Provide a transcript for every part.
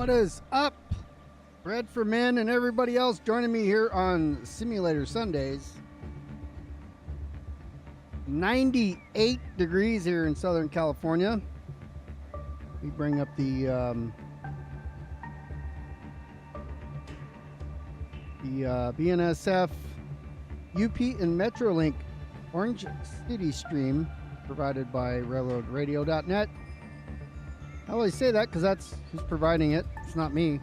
What is up? Bread for Men and everybody else joining me here on Simulator Sundays. 98 degrees here in Southern California. We bring up the BNSF UP and Metrolink Orange City stream provided by railroadradio.net. I always say that because that's who's providing it. It's not me.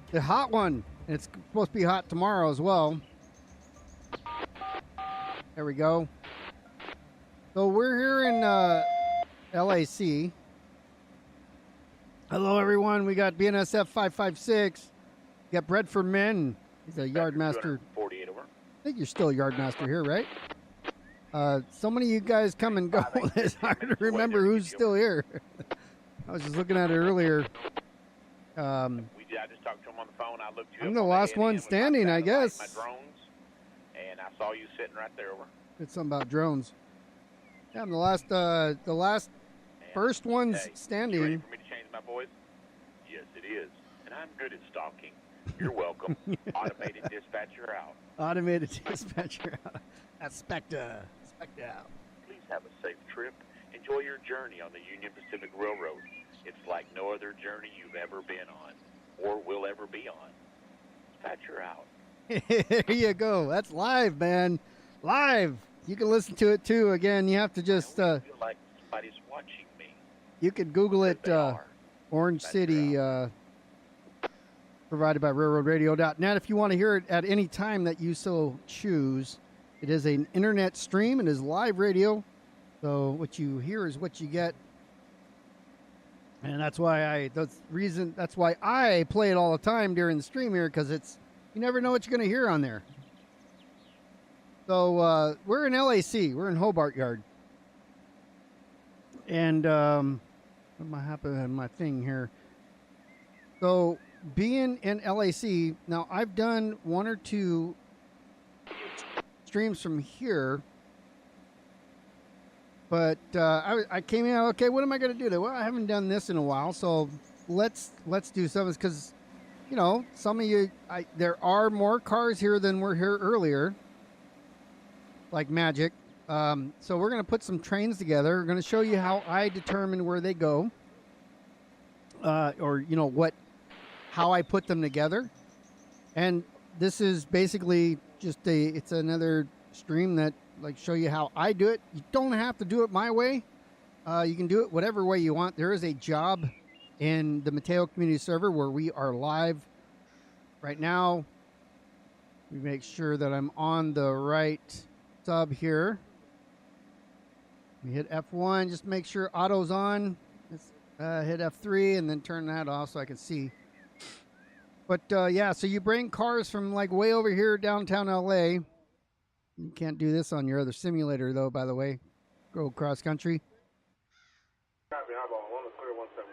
The hot one. It's supposed to be hot tomorrow as well. There we go. So we're here in LAC. Hello, everyone. We got BNSF 556. We got Bread for Men. He's a yard master. 48 over. I think you're still a yard master here, right? So many of you guys come and go. It's hard to remember who's still here. I was just looking at it earlier. I just talked to him on the phone. I looked you I'm up the on last one with my standing, I satellite, guess. My drones, and I saw you sitting right there over. It's something about drones. Yeah, I'm the last first one's Hey, standing. You ready for me to change my voice? Yes, it is. And I'm good at stalking. You're welcome. Automated dispatcher out. Automated dispatcher out. That's Spectre. Spectre out. Please have a safe trip. Enjoy your journey on the Union Pacific Railroad. It's like no other journey you've ever been on or will ever be on. Dispatcher out. There you go. That's live, man. Live. You can listen to it too. Again, you have to just I feel like somebody's watching me. you can Google it. They are. Orange Dispatcher City. Provided by railroadradio.net. If you want to hear it at any time that you so choose, it is an internet stream. It is live radio. So what you hear is what you get. And that's why that's why I play it all the time during the stream here, because you never know what you're going to hear on there. So we're in LAC. We're in Hobart Yard. And what am I happening my thing here? So being in LAC, now I've done one or two streams from here, but I came in, okay, what am I going to do? Well, I haven't done this in a while, so let's do something, because, you know, some of you, there are more cars here than were here earlier, like magic. So we're going to put some trains together. We're going to show you how I determine where they go, or, you know, how I put them together. And this is basically just it's another stream that show you how I do it. You don't have to do it my way. You can do it whatever way you want. There is a job in the Mateo community server where we are live right now. We make sure that I'm on the right sub here. We hit F1, just make sure auto's on. Hit F3 and then turn that off so I can see. But yeah, so you bring cars from way over here downtown LA. You can't do this on your other simulator though, by the way. Go cross country.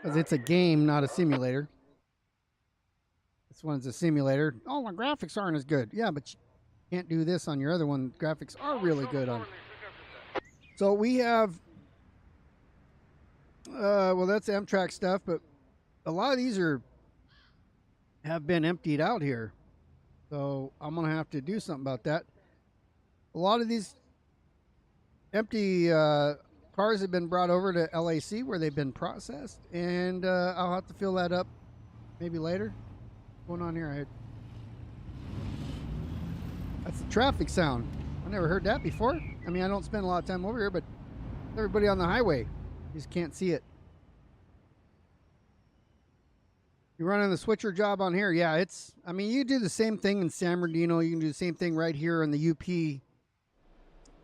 Because it's a game, not a simulator. This one's a simulator. Oh, my graphics aren't as good. Yeah, but you can't do this on your other one. Graphics are really good on. So we have, well, that's Amtrak stuff, but a lot of these have been emptied out here. So I'm going to have to do something about that. A lot of these empty cars have been brought over to LAC where they've been processed, and I'll have to fill that up maybe later. What's going on here? That's the traffic sound. I never heard that before. I mean, I don't spend a lot of time over here, but everybody on the highway, you just can't see it. You're running the switcher job on here. Yeah, I mean, you do the same thing in San Bernardino. You can do the same thing right here in the UP.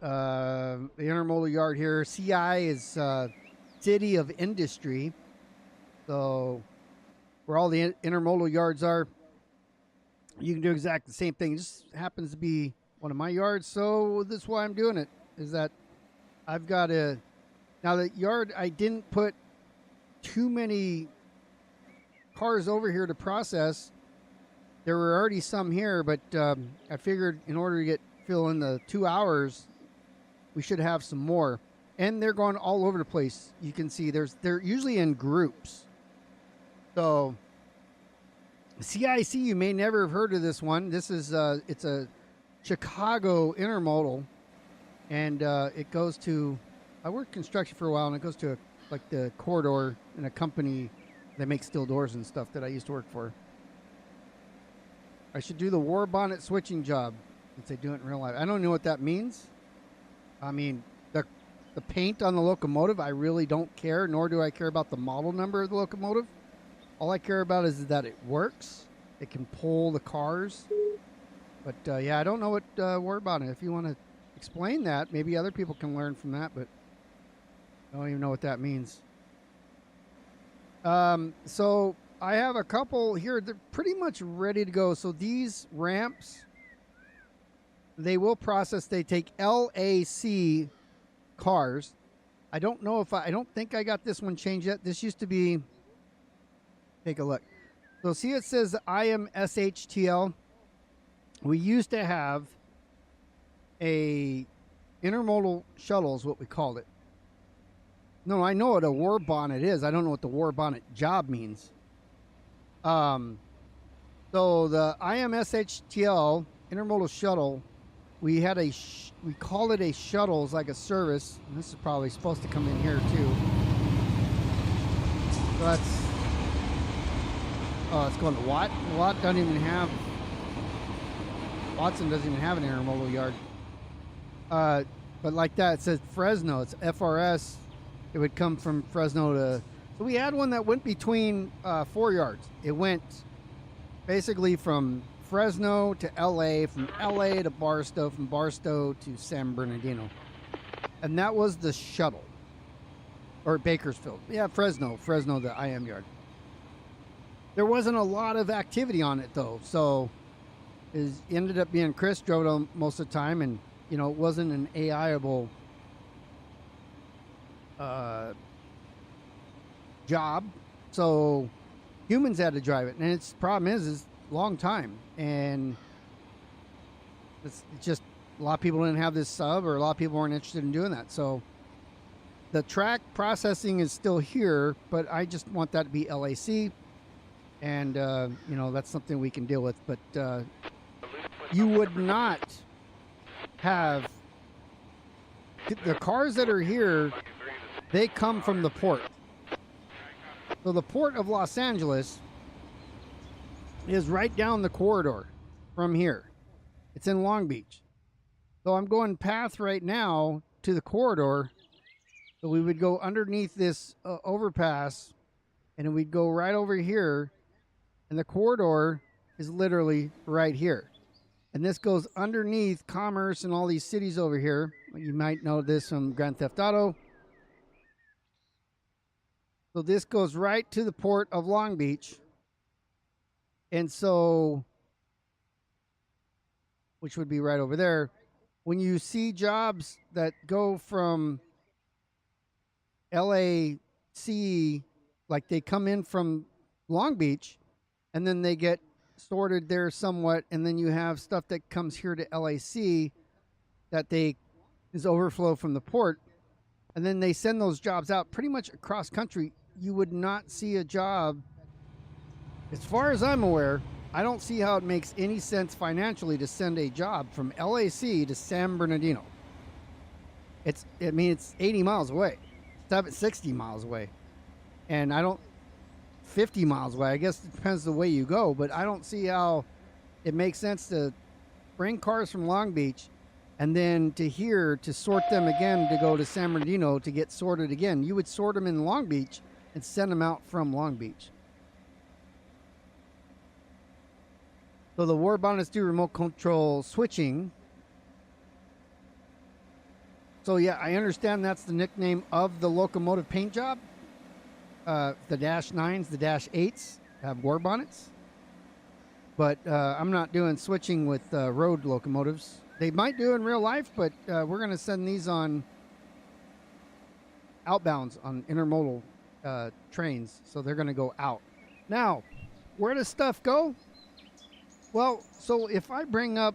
The Intermodal Yard here. CI is City of Industry. So where all the intermodal yards are, you can do exactly the same thing. It just happens to be one of my yards. So this is why I'm doing it, is that I've got now the yard, I didn't put too many cars over here to process. There were already some here, but I figured in order to fill in the 2 hours, we should have some more. and they're going all over the place. You can see they're usually in groups. So CIC, you may never have heard of this one. This is it's a Chicago intermodal, and it goes to, I worked construction for a while, and it goes to like the corridor in a company that makes steel doors and stuff that I used to work for. I should do the war bonnet switching job since they do it in real life. I don't know what that means. I mean, the paint on the locomotive, I really don't care, nor do I care about the model number of the locomotive. All I care about is that it works. It can pull the cars. But yeah, I don't know what war bonnet. If you want to explain that, maybe other people can learn from that, but I don't even know what that means. So I have a couple here. They're pretty much ready to go. So these ramps, they will process. They take LAC cars. I don't know if I don't think I got this one changed yet. This used to be, take a look. So see, it says IMSHTL. We used to have a intermodal shuttle is what we called it. No, I know what a war bonnet is. I don't know what the war bonnet job means. So the IMSHTL intermodal shuttle, we had we call it a shuttle, it's like a service. And this is probably supposed to come in here too. So that's, it's going to Watt. Watt doesn't even have, Watson doesn't even have an intermodal yard. But like that, it says Fresno. It's FRS. It would come from Fresno to. So we had one that went between 4 yards. It went basically from Fresno to LA, from LA to Barstow, from Barstow to San Bernardino, and that was the shuttle. Or Bakersfield. Yeah, Fresno, the IM yard. There wasn't a lot of activity on it though, so it ended up being Chris drove it most of the time, and you know, it wasn't an AI-able job, so humans had to drive it, and its problem is long time, and it's just a lot of people didn't have this sub, or a lot of people weren't interested in doing that. So the track processing is still here, but I just want that to be LAC, and you know, that's something we can deal with. But you would not have the cars that are here, they come from the port. So the port of Los Angeles is right down the corridor from here. It's in Long Beach. So I'm going path right now to the corridor. So we would go underneath this overpass, and we'd go right over here, and the corridor is literally right here. And this goes underneath Commerce and all these cities over here. You might know this from Grand Theft Auto. So this goes right to the port of Long Beach. And so, which would be right over there. When you see jobs that go from LAC, like they come in from Long Beach, and then they get sorted there somewhat, and then you have stuff that comes here to LAC that is overflow from the port, and then they send those jobs out pretty much across country. You would not see a job, as far as I'm aware. I don't see how it makes any sense financially to send a job from LAC to San Bernardino. It's 80 miles away, 60 miles away, and 50 miles away. I guess it depends the way you go, but I don't see how it makes sense to bring cars from Long Beach and then to here to sort them again to go to San Bernardino to get sorted again. You would sort them in Long Beach and send them out from Long Beach. So the war bonnets do remote control switching. So yeah, I understand that's the nickname of the locomotive paint job. The Dash 9s, the Dash 8s have war bonnets. But I'm not doing switching with road locomotives. They might do in real life, but we're going to send these on outbounds on intermodal trains. So they're going to go out. Now, where does stuff go? Well, so if I bring up,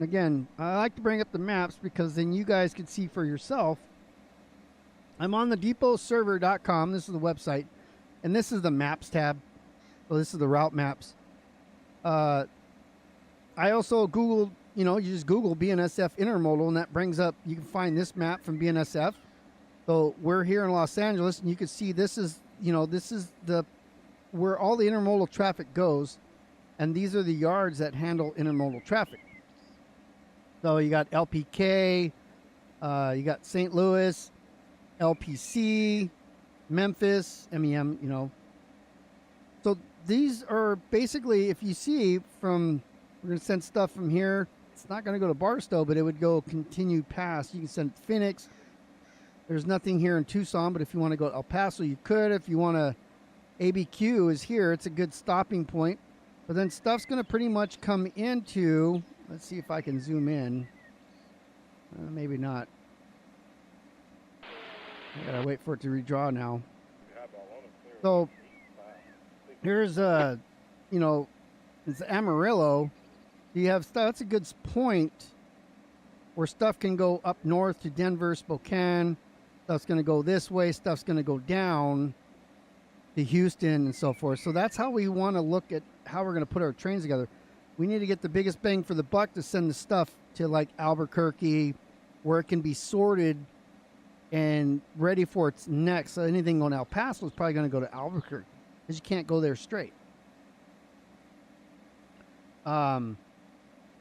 again, I like to bring up the maps because then you guys can see for yourself I'm on the depotserver.com. This is the website. And this is the maps tab. So this is the route maps. I also Googled, you just Google BNSF Intermodal, and that brings up, you can find this map from BNSF. So we're here in Los Angeles, and you can see this is, this is where all the intermodal traffic goes. And these are the yards that handle intermodal traffic. So you got LPK, you got St. Louis, LPC, Memphis, MEM, So these are basically, if you see we're going to send stuff from here. It's not going to go to Barstow, but it would go continue past. You can send Phoenix. There's nothing here in Tucson, but if you want to go to El Paso, you could. If you want to, ABQ is here. It's a good stopping point. But then stuff's going to pretty much come into, let's see if I can zoom in. Maybe not. I got to wait for it to redraw now. So here's, it's Amarillo. You have stuff. That's a good point where stuff can go up north to Denver, Spokane. Stuff's going to go this way. Stuff's going to go down to Houston and so forth. So that's how we want to look at how we're going to put our trains together. We need to get the biggest bang for the buck to send the stuff to like Albuquerque, where it can be sorted and ready for its next. So anything on El Paso is probably going to go to Albuquerque because you can't go there straight.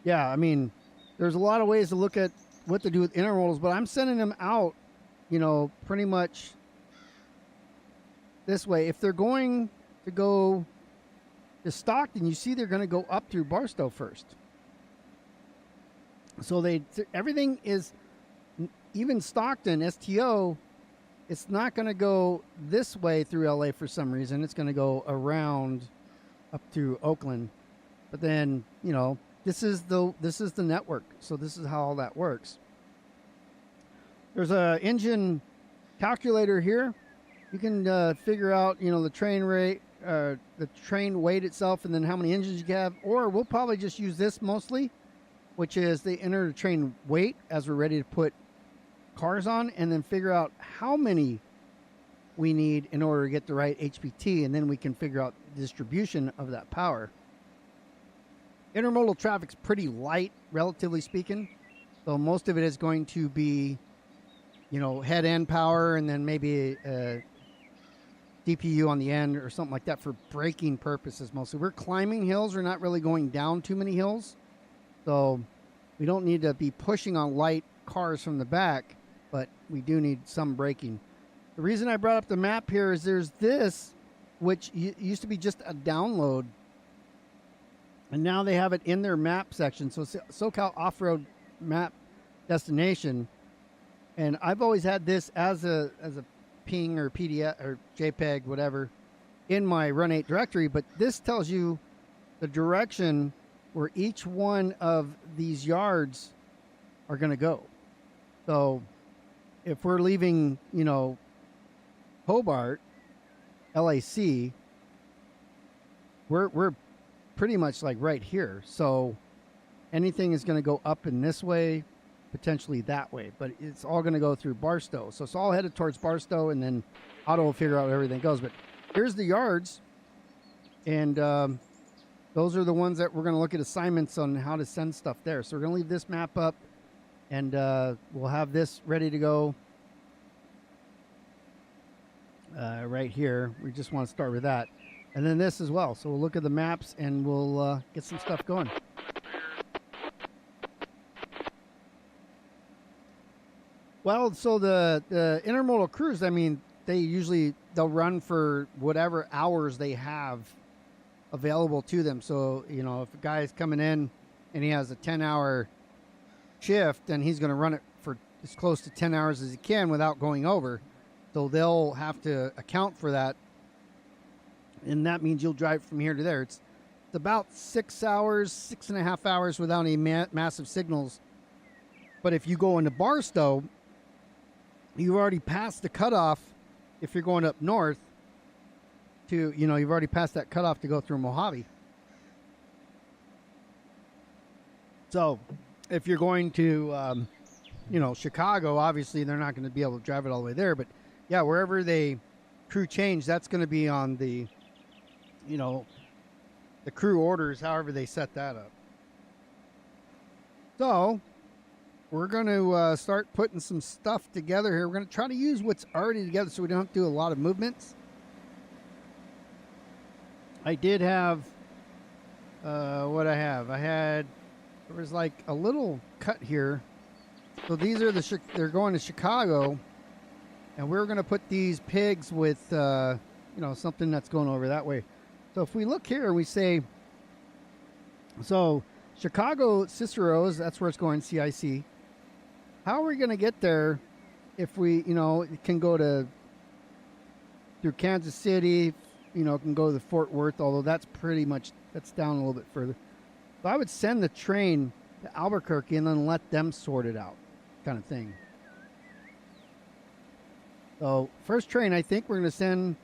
Yeah, I mean, there's a lot of ways to look at what to do with intermodals, but I'm sending them out, pretty much this way. If they're going to go to Stockton, you see they're going to go up through Barstow first. So everything is, even Stockton, STO, it's not going to go this way through LA for some reason. It's going to go around up to Oakland. But then, this is the network. So this is how all that works. There's a engine calculator here. You can figure out, the train rate, the train weight itself, and then how many engines you have. Or we'll probably just use this mostly, which is they enter the train weight as we're ready to put cars on, and then figure out how many we need in order to get the right HPT, and then we can figure out the distribution of that power. Intermodal traffic's pretty light, relatively speaking. So most of it is going to be, head-end power, and then maybe a DPU on the end or something like that for braking purposes mostly. We're climbing hills. We're not really going down too many hills. So we don't need to be pushing on light cars from the back, but we do need some braking. The reason I brought up the map here is there's this, which used to be just a download, and now they have it in their map section. So it's SoCal Off-Road Map Destination, and I've always had this as a ping or PDF or JPEG, whatever, in my Run 8 directory, but this tells you the direction where each one of these yards are going to go. So if we're leaving, Hobart, LAC, we're pretty much like right here. So anything is going to go up in this way, potentially that way, but it's all going to go through Barstow. So it's all headed towards Barstow, and then Auto will figure out where everything goes. But here's the yards, and those are the ones that we're going to look at assignments on how to send stuff there. So we're going to leave this map up, and we'll have this ready to go right here. We just want to start with that. And then this as well. So we'll look at the maps, and we'll get some stuff going. Well, so the intermodal crews, I mean, they'll run for whatever hours they have available to them. So, if a guy's coming in and he has a 10-hour shift, then he's going to run it for as close to 10 hours as he can without going over. So they'll have to account for that. And that means you'll drive from here to there. It's about 6 hours, 6.5 hours without any massive signals. But if you go into Barstow, you've already passed the cutoff. If you're going up north to, you've already passed that cutoff to go through Mojave. So if you're going to, Chicago, obviously they're not going to be able to drive it all the way there. But yeah, wherever they crew change, that's going to be on the, you know, the crew orders, however they set that up. So we're going to start putting some stuff together here. We're going to try to use what's already together so we don't have to do a lot of movements. I did have, what I had, there was like a little cut here. So these are they're going to Chicago, and we're going to put these pigs with, you know, something that's going over that way. So if we look here, we say, so Chicago Cicero's, that's where it's going, CIC. How are we going to get there if we, you know, it can go through Kansas City, you know, it can go to Fort Worth, although that's pretty much, that's down a little bit further. So I would send the train to Albuquerque and then let them sort it out, kind of thing. So first train, I think we're going to send,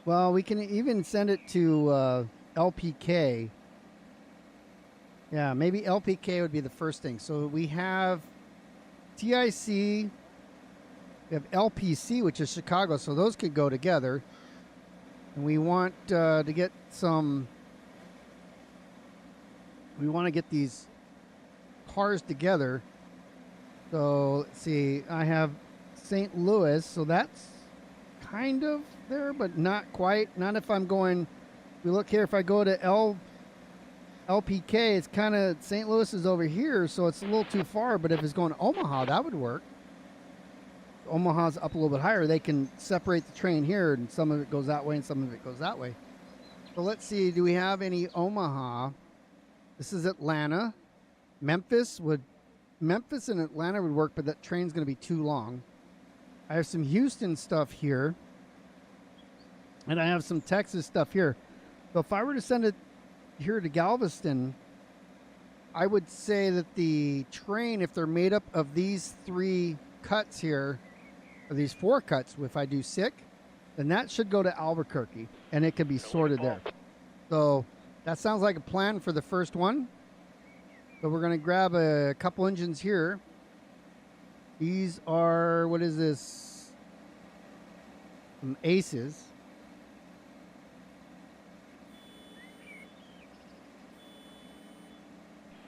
well, we can even send it to LPK. Yeah, maybe LPK would be the first thing. So we have TIC, we have LPC, which is Chicago, so those could go together. And we want to get some, we want to get these cars together. So let's see, I have St. Louis, so that's kind of there, but not quite. Not if I'm going, we look here, if I go to LPK, it's kind of, St. Louis is over here, so it's a little too far, but if it's going to Omaha, that would work. Omaha's up a little bit higher. They can separate the train here, and some of it goes that way and some of it goes that way. So let's see, do we have any Omaha? This is Atlanta. Memphis and Atlanta would work, but that train's going to be too long. I have some Houston stuff here, and I have some Texas stuff here. So if I were to send it here to Galveston, I would say that the train, if they're made up of these 3 cuts here, or these 4 cuts, if I do sick, then that should go to Albuquerque, and it can be sorted there. So that sounds like a plan for the first one. So we're going to grab a couple engines here. These are, what is this? Some Aces.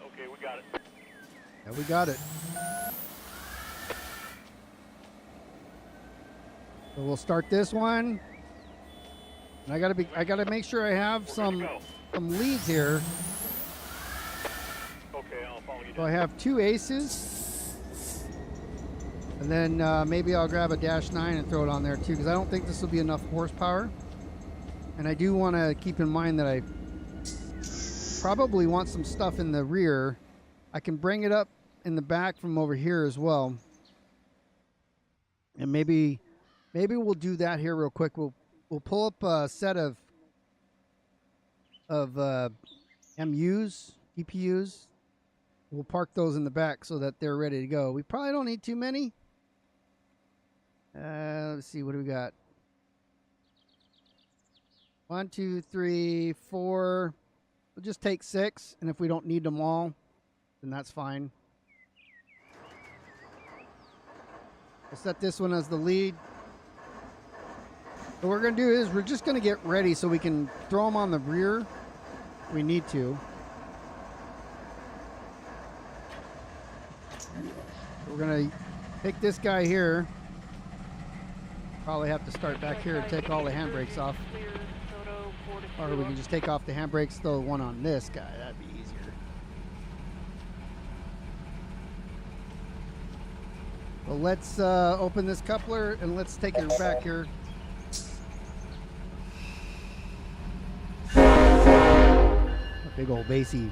Okay, we got it. Yeah, we got it. So we'll start this one. And I gotta make sure I have some leads here. Okay, I'll follow you. So I have 2 Aces. And then maybe I'll grab a -9 and throw it on there too, because I don't think this will be enough horsepower. And I do want to keep in mind that I probably want some stuff in the rear. I can bring it up in the back from over here as well. And maybe we'll do that here real quick. We'll pull up a set of MUs, EPUs. We'll park those in the back so that they're ready to go. We probably don't need too many. Let's see, what do we got? 1, 2, 3, 4. We'll just take 6, and if we don't need them all, then that's fine. We'll set this one as the lead. What we're going to do is we're just going to get ready so we can throw them on the rear if we need to. We're going to take this guy here. Probably have to start back here and take all the handbrakes off. Or we can just take off the handbrakes, throw one on this guy. That'd be easier. Well, let's open this coupler and let's take it back here. A big old bassy.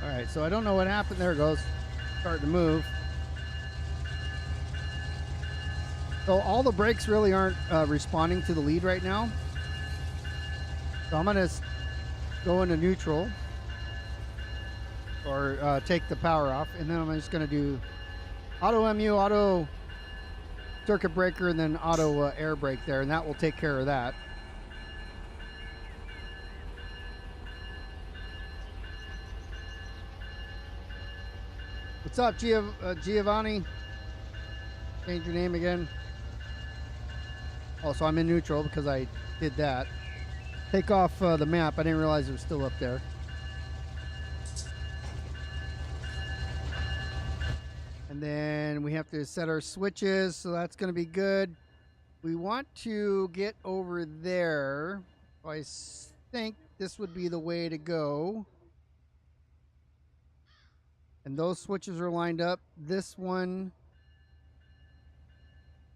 All right, so I don't know what happened. There it goes. Starting to move. So all the brakes really aren't responding to the lead right now. So I'm going to go into neutral or take the power off, and then I'm just going to do auto MU, auto circuit breaker, and then auto air brake there, and that will take care of that. What's up, Giovanni? Change your name again. Oh, so I'm in neutral because I did that. Take off the map. I didn't realize it was still up there. And then we have to set our switches, so that's going to be good. We want to get over there. I think this would be the way to go. And those switches are lined up. This one,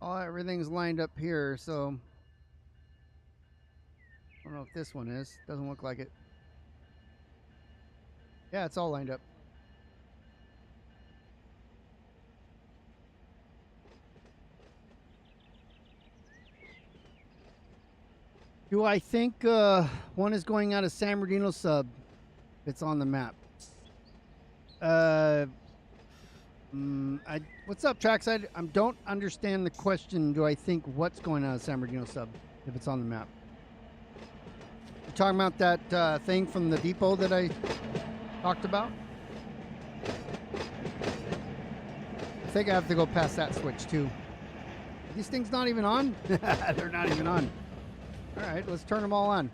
everything's lined up here, so I don't know if this one is. Doesn't look like it. Yeah, it's all lined up. Do I think one is going out of San Bernardino sub? It's on the map. What's up, Trackside? I don't understand the question. Do I think what's going on at San Bernardino sub if it's on the map? You're talking about that thing from the depot that I talked about? I think I have to go past that switch too. Are these things not even on? They're not even on. All right, let's turn them all on.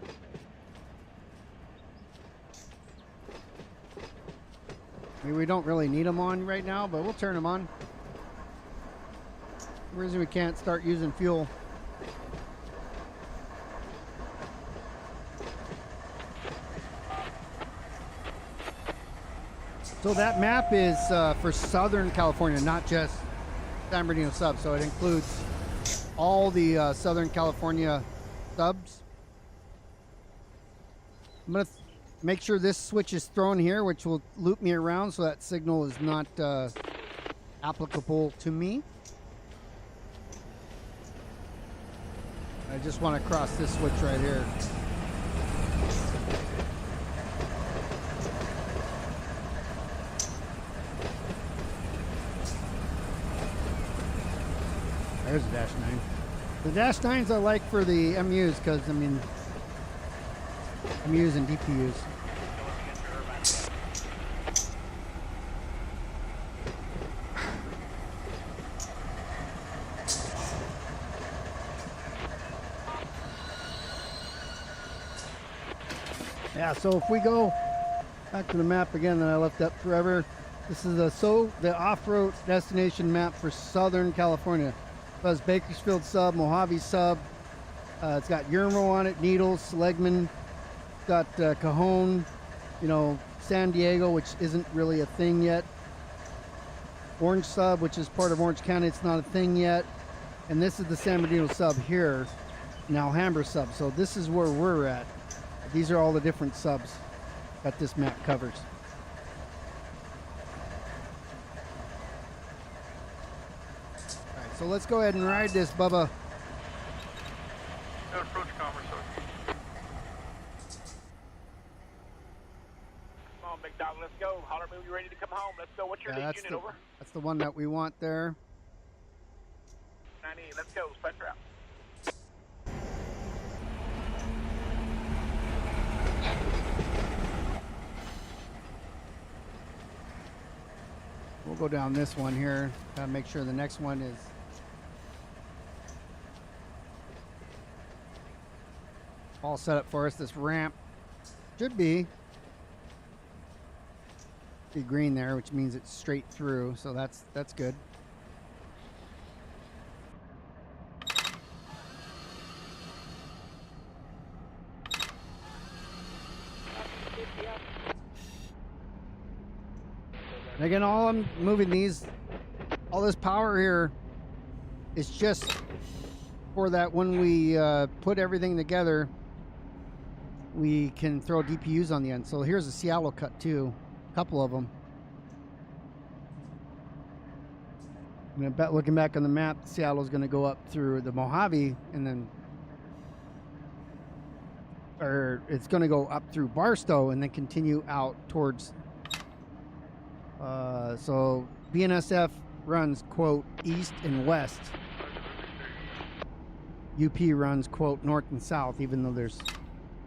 I mean, we don't really need them on right now, but we'll turn them on. The reason we can't start using fuel. So that map is for Southern California, not just San Bernardino sub. So it includes all the Southern California subs. I'm going to make sure this switch is thrown here, which will loop me around so that signal is not applicable to me. I just want to cross this switch right here. There's a dash 9. The dash 9s I like for the MUs because, I mean, MUs and DPUs. Yeah, so if we go back to the map again that I left up forever, this is the off-road destination map for Southern California. It has Bakersfield sub, Mojave sub. It's got Urinal on it, Needles, Seligman. It's got Cajon, you know, San Diego, which isn't really a thing yet. Orange sub, which is part of Orange County, it's not a thing yet. And this is the San Bernardino sub here, and Alhambra sub. So this is where we're at. These are all the different subs that this map covers. All right, so let's go ahead and ride this, Bubba. Approach Commerce. Come on, big dog, let's go. Holler me when you're ready to come home. Let's go. What's your lead unit, over? That's the one that we want there. 98, let's go. Spectre out. We'll go down this one here. Gotta make sure the next one is all set up for us. This ramp should be green there, which means it's straight through, so that's good. And again, all I'm moving all this power here is just for that when we put everything together, we can throw DPUs on the end. So here's a Seattle cut too, a couple of them. I'm gonna bet, looking back on the map, Seattle's gonna go up through the Mojave and then, or it's gonna go up through Barstow and then continue out towards so BNSF runs, quote, east and west. UP runs, quote, north and south, even though there's,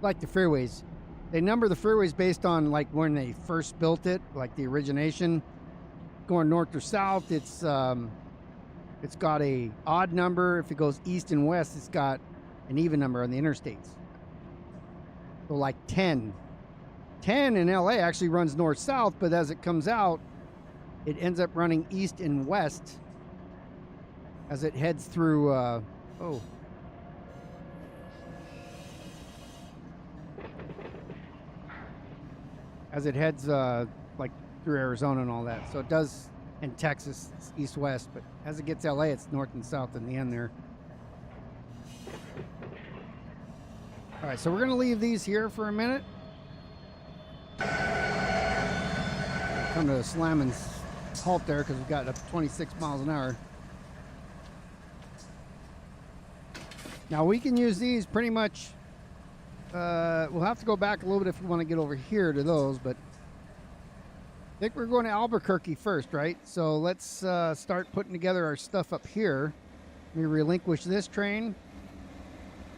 like the freeways. They number the freeways based on, like, when they first built it, like the origination. going north or south, it's got a odd number. If it goes east and west, it's got an even number on the interstates. So like 10 in LA actually runs north-south, but as it comes out, it ends up running east and west as it heads through, as it heads like through Arizona and all that. So it does in Texas, it's east-west, but as it gets LA, it's north and south in the end there. All right, so we're gonna leave these here for a minute. Come to a slam and halt there because we've got up 26 miles an hour. Now we can use these pretty much. We'll have to go back a little bit if we want to get over here to those, but I think we're going to Albuquerque first, right? So let's start putting together our stuff up here. We relinquish this train,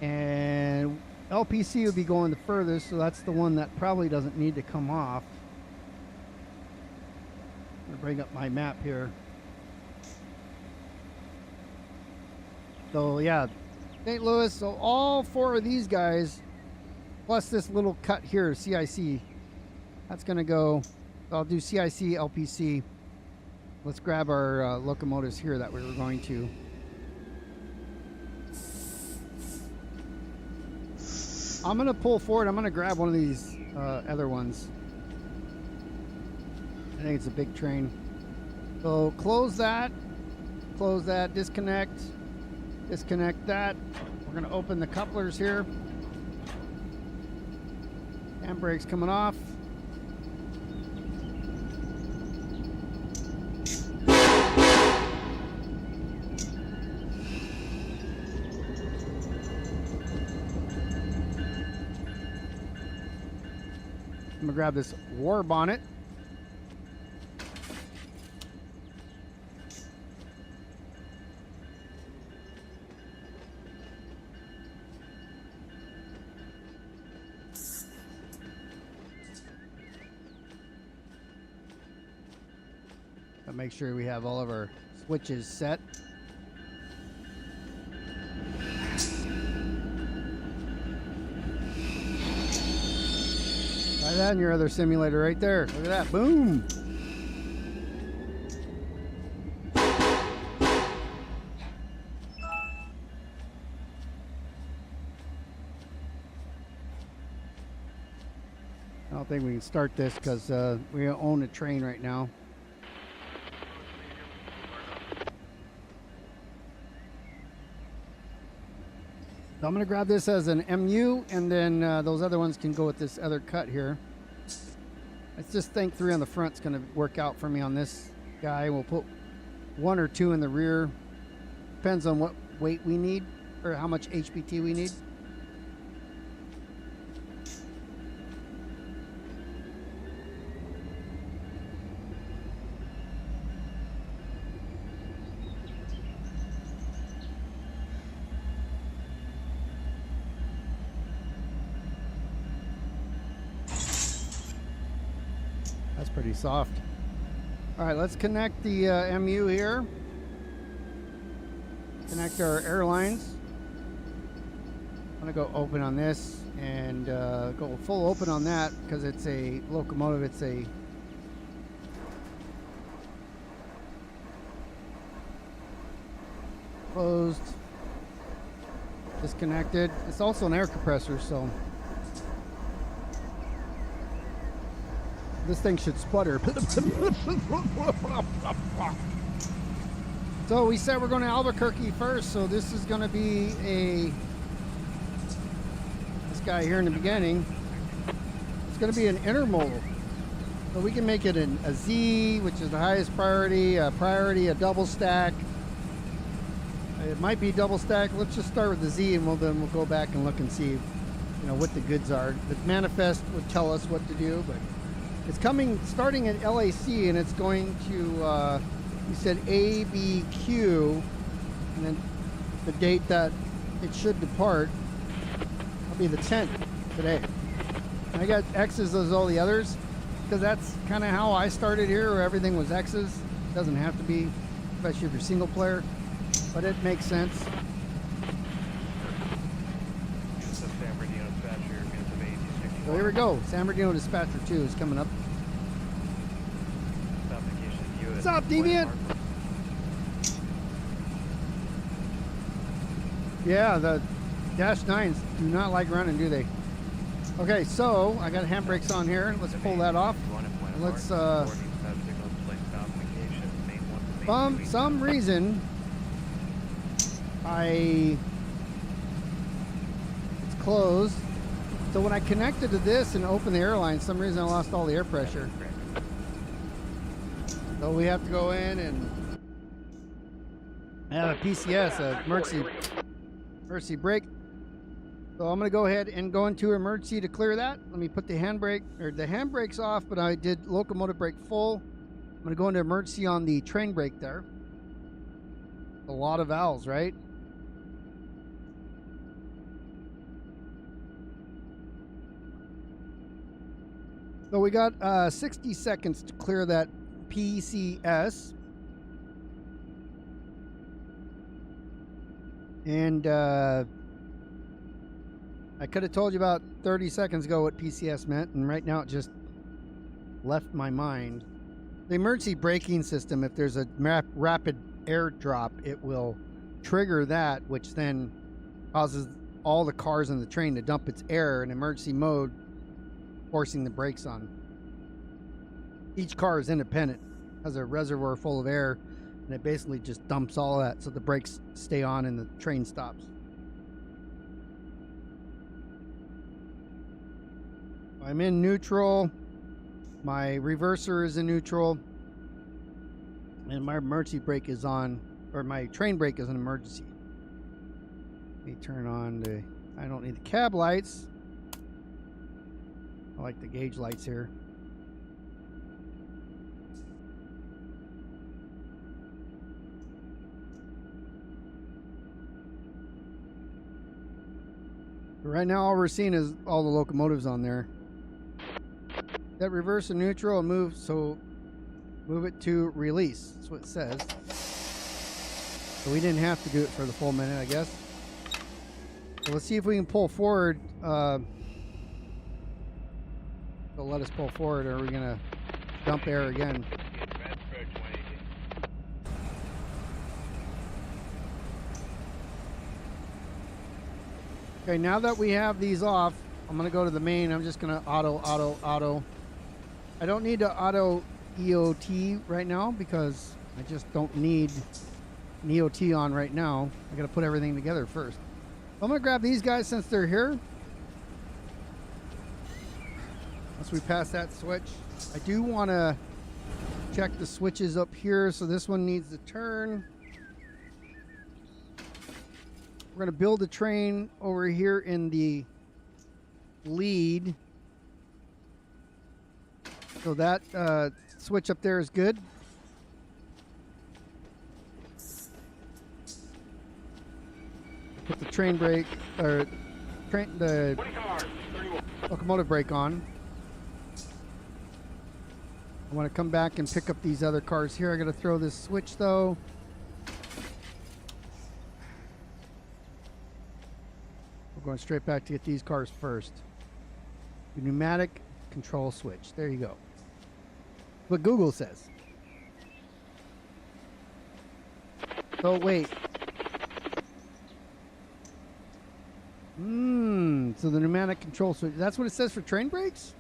and LPC would be going the furthest, so that's the one that probably doesn't need to come off. I'm going to bring up my map here. So yeah, St. Louis, so all 4 of these guys, plus this little cut here, CIC, that's going to go. I'll do CIC, LPC. Let's grab our locomotives here that we were going to. I'm going to pull forward. I'm going to grab one of these other ones. I think it's a big train. So close that, disconnect that. We're going to open the couplers here. Handbrake's coming off. I'm gonna grab this war bonnet. I'll make sure we have all of our switches set. Try that in your other simulator right there. Look at that. Boom. I don't think we can start this because we own a train right now. So I'm going to grab this as an MU, and then those other ones can go with this other cut here. Let's just think 3 on the front is going to work out for me on this guy. We'll put 1 or 2 in the rear. Depends on what weight we need or how much HPT we need. That's pretty soft. All right, let's connect the MU here. Connect our airlines. I'm gonna go open on this and go full open on that because it's a locomotive. It's a closed, disconnected. It's also an air compressor, so this thing should sputter. So we said we're going to Albuquerque first, so this is going to be this guy here in the beginning. It's going to be an intermodal. So we can make it a Z, which is the highest priority, a double stack. It might be double stack. Let's just start with the Z, and then we'll go back and look and see, what the goods are. The manifest would tell us what to do, but it's starting at LAC, and it's going to, you said ABQ, and then the date that it should depart will be the 10th today. I got X's as all the others, because that's kind of how I started here, where everything was X's. Doesn't have to be, especially if you're single player, but it makes sense. San Bernardino dispatcher, So here we go. San Bernardino dispatcher 2 is coming up. What's up, Deviant? Yeah, the Dash 9s do not like running, do they? Okay, so I got handbrakes on here. Let's pull that off. And let's, some reason, it's closed. So when I connected to this and opened the airline, some reason I lost all the air pressure. So we have to go in and have a PCS, a emergency brake. So I'm going to go ahead and go into emergency to clear that. Let me put the handbrakes off, but I did locomotive brake full. I'm going to go into emergency on the train brake there. A lot of valves, right? So we got 60 seconds to clear that PCS. And I could have told you about 30 seconds ago what PCS meant, and right now it just left my mind. The emergency braking system, if there's a rapid airdrop, it will trigger that, which then causes all the cars in the train to dump its air in emergency mode, forcing the brakes on. Each car is independent, has a reservoir full of air, and it basically just dumps all of that so the brakes stay on and the train stops. I'm in neutral. My reverser is in neutral. And my emergency brake is on, or my train brake is an emergency. Let me turn on the, I don't need the cab lights. I like the gauge lights here. Right now all we're seeing is all the locomotives on there. That reverse and neutral and move, so move it to release. That's what it says. So we didn't have to do it for the full minute, I guess. So let's see if we can pull forward. So let us pull forward, or are we gonna dump air again? Okay, now that we have these off, I'm gonna go to the main. I'm just gonna auto. I don't need to auto EOT right now because I just don't need an EOT on right now. I gotta put everything together first. I'm gonna grab these guys since they're here. Once we pass that switch, I do wanna check the switches up here. So this one needs to turn. We're going to build a train over here in the lead. So that switch up there is good. Put the train brake, or the locomotive brake on. I want to come back and pick up these other cars here. I got to throw this switch though. Going straight back to get these cars first. The pneumatic control switch. There you go. What Google says. So wait. So the pneumatic control switch. That's what it says for train brakes?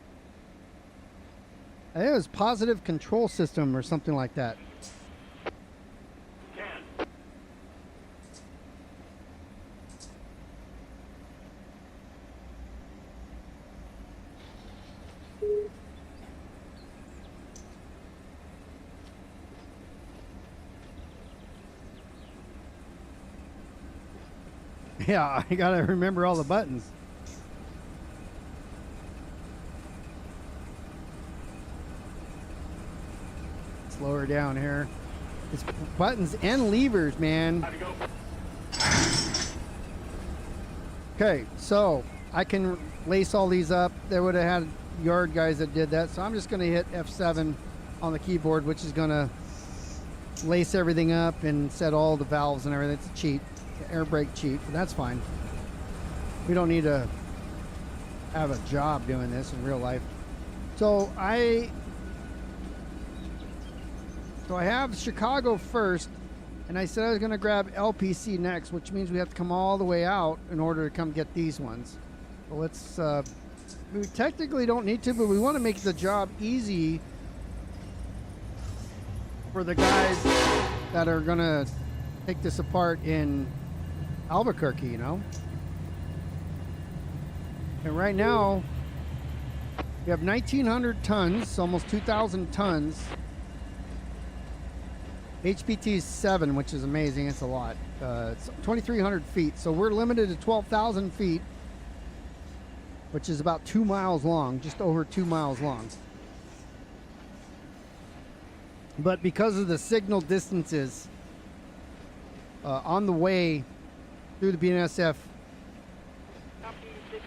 I think it was positive control system or something like that. Yeah, I gotta remember all the buttons. Slow her down here. It's buttons and levers, man. Okay, so I can lace all these up. They would have had yard guys that did that, so I'm just gonna hit F7 on the keyboard, which is gonna lace everything up and set all the valves and everything. It's a cheat, it's an air brake cheat, but that's fine. We don't need to have a job doing this in real life. So I have Chicago first, and I said I was going to grab LPC next, which means we have to come all the way out in order to come get these ones. So let's, we technically don't need to, but we want to make the job easy for the guys that are going to take this apart in Albuquerque, you know? And right now, we have 1,900 tons, almost 2,000 tons. HPT is 7, which is amazing. It's a lot. It's 2,300 feet. So we're limited to 12,000 feet, which is about 2 miles long, just over 2 miles long. But because of the signal distances on the way through the BNSF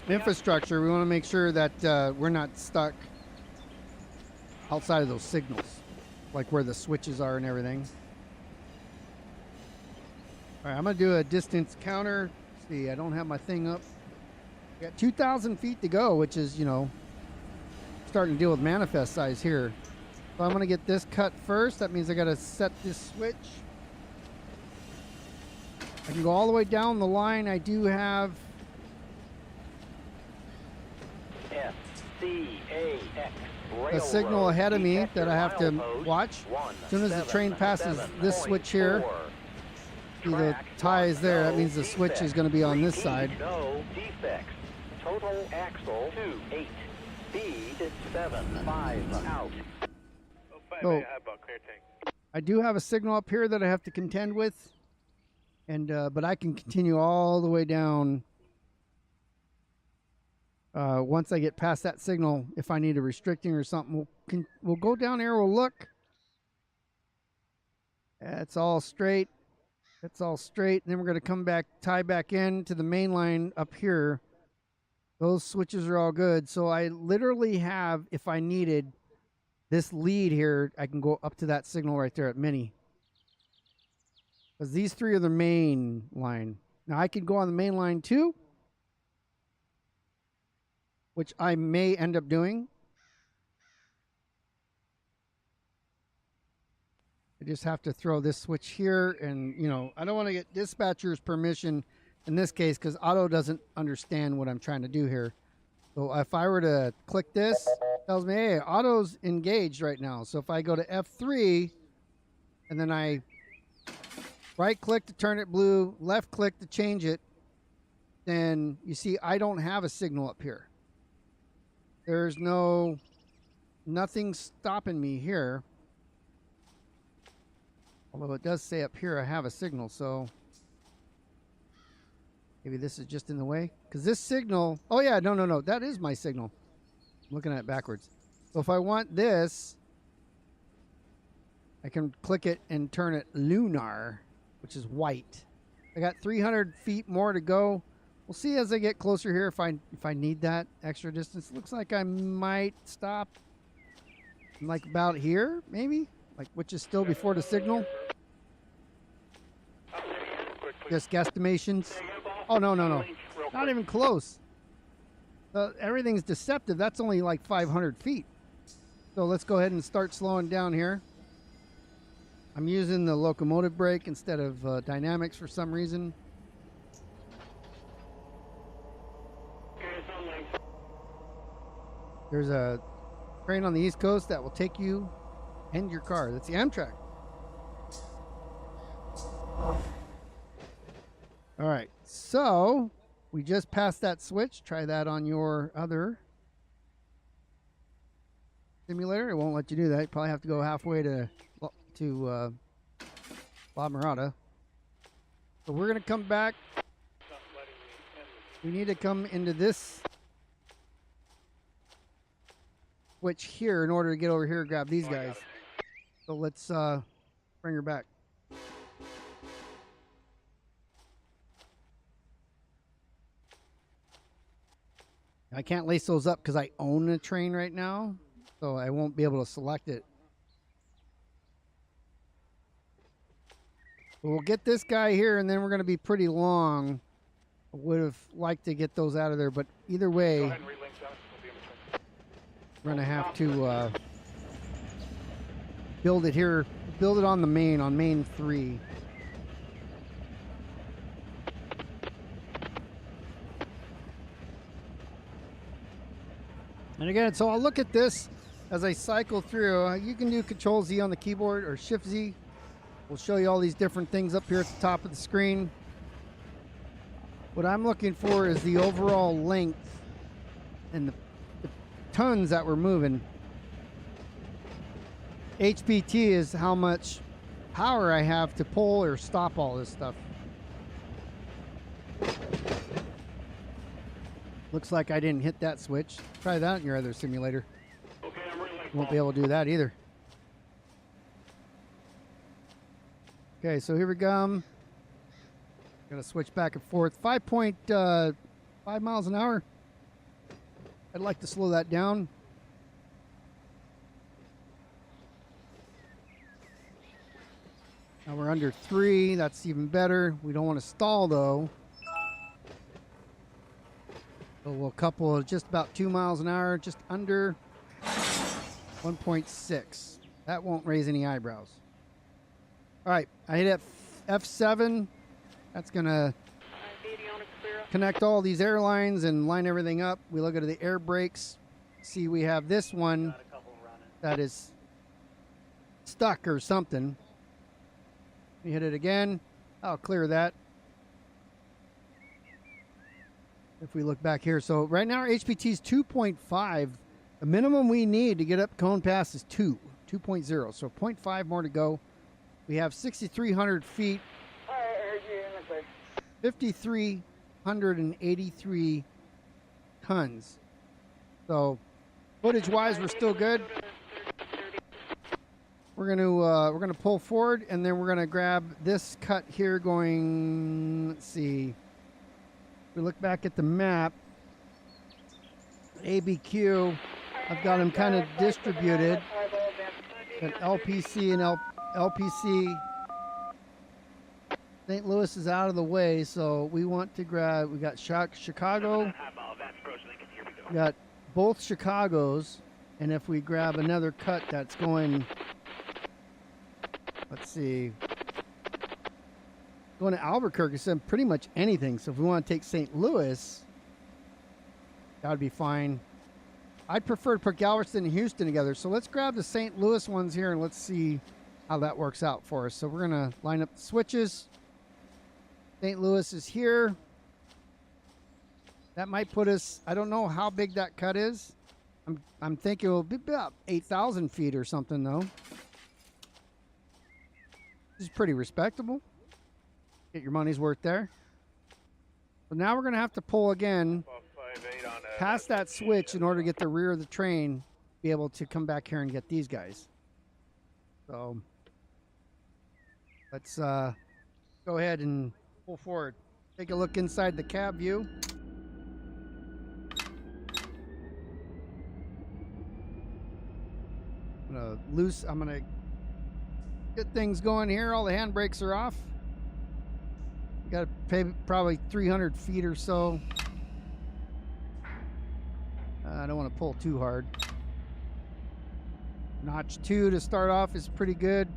infrastructure, we want to make sure that we're not stuck outside of those signals, like where the switches are and everything. All right, I'm going to do a distance counter. Let's see, I don't have my thing up. We got 2,000 feet to go, which is, you know, starting to deal with manifest size here. So I'm going to get this cut first. That means I got to set this switch. I can go all the way down the line. I do have a signal ahead of me that I have to watch. As soon as the train passes this switch here, see the ties there, that means the switch is going to be on this side. No defects. Total axle 28. Speed 75 out. So, I do have a signal up here that I have to contend with, and but I can continue all the way down once I get past that signal. If I need a restricting or something, we'll go down there, we'll look. It's all straight. It's all straight. And then we're going to come back, tie back in to the main line up here. Those switches are all good. So I literally have, if I needed this lead here, I can go up to that signal right there at Mini. Because these three are the main line. Now I could go on the main line too, which I may end up doing. I just have to throw this switch here, and you know, I don't want to get dispatcher's permission in this case because Auto doesn't understand what I'm trying to do here. So if I were to click this, it tells me, hey, Auto's engaged right now. So if I go to F3 and then I right click to turn it blue, left click to change it, then you see I don't have a signal up here. There's nothing stopping me here. Although it does say up here I have a signal, so maybe this is just in the way. Because this signal, oh yeah, no, that is my signal. I'm looking at it backwards. So if I want this, I can click it and turn it lunar, which is white. I got 300 feet more to go. We'll see as I get closer here if I need that extra distance. Looks like I might stop like about here, maybe, like, which is still before the signal. Just guesstimations. Oh no, not even close. Everything's deceptive. That's only like 500 feet. So let's go ahead and start slowing down here. I'm using the locomotive brake instead of dynamics for some reason. There's a train on the East Coast that will take you and your car. That's the Amtrak. All right, so we just passed that switch. Try that on your other simulator. It won't let you do that. You probably have to go halfway to La Mirada. So we're going to come back. We need to come into this switch here in order to get over here and grab these guys. So let's bring her back. I can't lace those up because I own a train right now, so I won't be able to select it. We'll get this guy here, and then we're going to be pretty long. I would have liked to get those out of there, but either way, Go ahead and relink them. We'll be in between. we're going to have to build it here, build it on the main, on main 3. And again, so I'll look at this as I cycle through. You can do Control Z on the keyboard or Shift Z. We'll show you all these different things up here at the top of the screen. What I'm looking for is the overall length and the tons that we're moving. HPT is how much power I have to pull or stop all this stuff. Looks like I didn't hit that switch. Try that in your other simulator. Okay, I'm relinking. Won't be able to do that either. Okay, so here we go. Gonna switch back and forth. 5.5 miles an hour. I'd like to slow that down. Now we're under 3. That's even better. We don't want to stall though. So we'll couple just about 2 miles an hour, just under 1.6. That won't raise any eyebrows. All right, I hit F7. That's gonna connect all these airlines and line everything up. We look at the air brakes. See, we have this one that is stuck or something. We hit it again. I'll clear that. If we look back here, so right now our HPT is 2.5. The minimum we need to get up Cone Pass is 2.0. So 0.5 more to go. We have 6,300 feet, 5,383 tons. So footage-wise, we're still good. We're gonna pull forward, and then we're gonna grab this cut here. Going, let's see. We look back at the map. ABQ, I've got them kind of distributed. Got LPC and LPC. St. Louis is out of the way, so we want to grab. We got Chicago. We got both Chicagos, and if we grab another cut that's going, let's see, going to Albuquerque, so pretty much anything. So if we want to take St. Louis, that would be fine. I'd prefer to put Galveston and Houston together. So let's grab the St. Louis ones here and let's see how that works out for us. So we're going to line up the switches. St. Louis is here. That might put us, I don't know how big that cut is. I'm thinking it'll be about 8,000 feet or something though. This is pretty respectable. Get your money's worth there. But now we're going to have to pull again past that switch in order to get the rear of the train, be able to come back here and get these guys. So let's go ahead and pull forward. Take a look inside the cab view. I'm gonna get things going here. All the handbrakes are off. Got to pay probably 300 feet or so. I don't want to pull too hard. Notch 2 to start off is pretty good.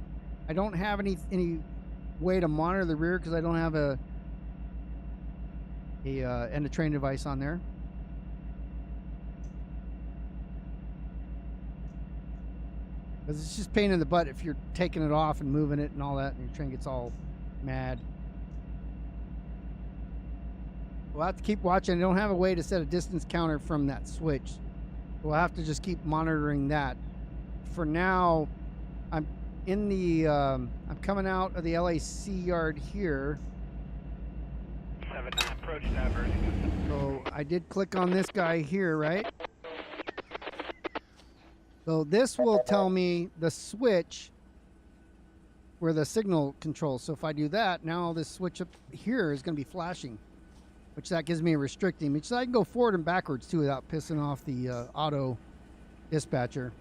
I don't have any way to monitor the rear because I don't have a end of train device on there. Because it's just pain in the butt if you're taking it off and moving it and all that, and your train gets all mad. We'll have to keep watching. I don't have a way to set a distance counter from that switch. We'll have to just keep monitoring that. For now, I'm in the, I'm coming out of the LAC yard here. 7-9, approach diversion. So I did click on this guy here, right? So this will tell me the switch where the signal controls. So if I do that, now this switch up here is going to be flashing, which that gives me a restricting, which I can go forward and backwards too without pissing off the auto dispatcher.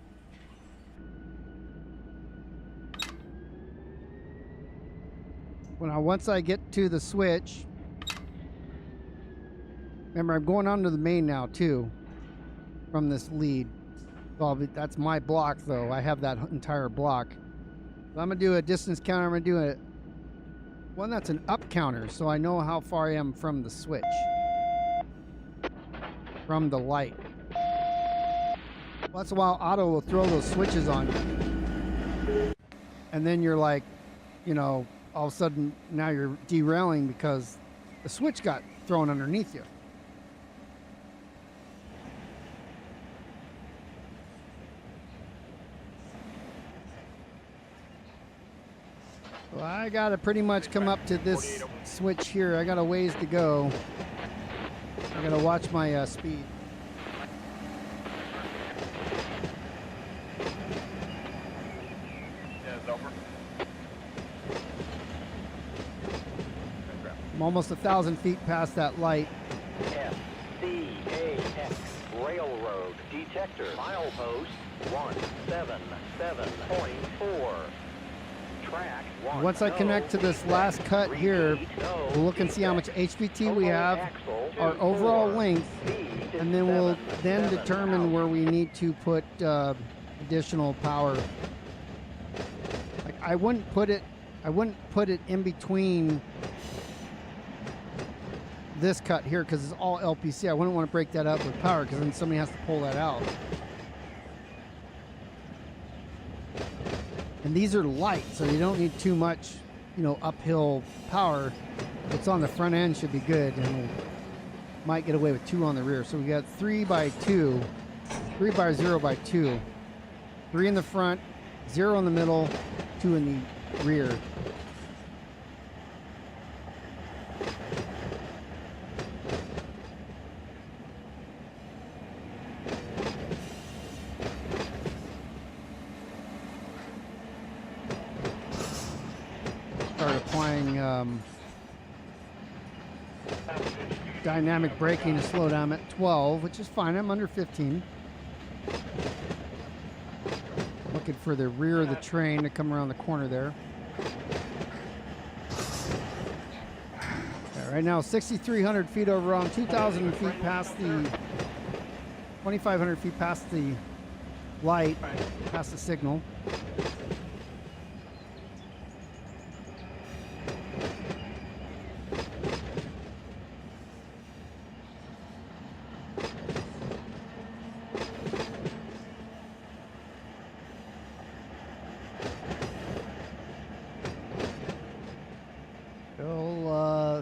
Once I get to the switch, remember I'm going onto the main now too from this lead. Well, that's my block though. I have that entire block. So I'm gonna do a distance counter. I'm gonna do one that's an up counter, so I know how far I am from the switch, from the light. Once in a while, auto will throw those switches on you, and then you're like, you know, all of a sudden now you're derailing because the switch got thrown underneath you. Well, I gotta pretty much come up to this switch here. I got a ways to go. I gotta watch my speed. I'm almost 1,000 feet past that light. SCAX Railroad Detector Milepost 177.4. Track Once I connect to this last cut here, we'll look and see how much HPT we have, our overall length, and then we'll then determine where we need to put additional power. Like I wouldn't put it in between this cut here because it's all LPC. I wouldn't want to break that up with power because then somebody has to pull that out. And these are light, so you don't need too much, you know, uphill power. What's on the front end should be good, and we might get away with 2 on the rear. So we got 3 by 2, 3 by 0 by 2, 3 in the front, 0 in the middle, 2 in the rear. Dynamic braking to slow down at 12, which is fine. I'm under 15. Looking for the rear of the train to come around the corner there. Yeah, right now, 6,300 feet over on 2,000 feet past the 2,500 feet past the light, past the signal.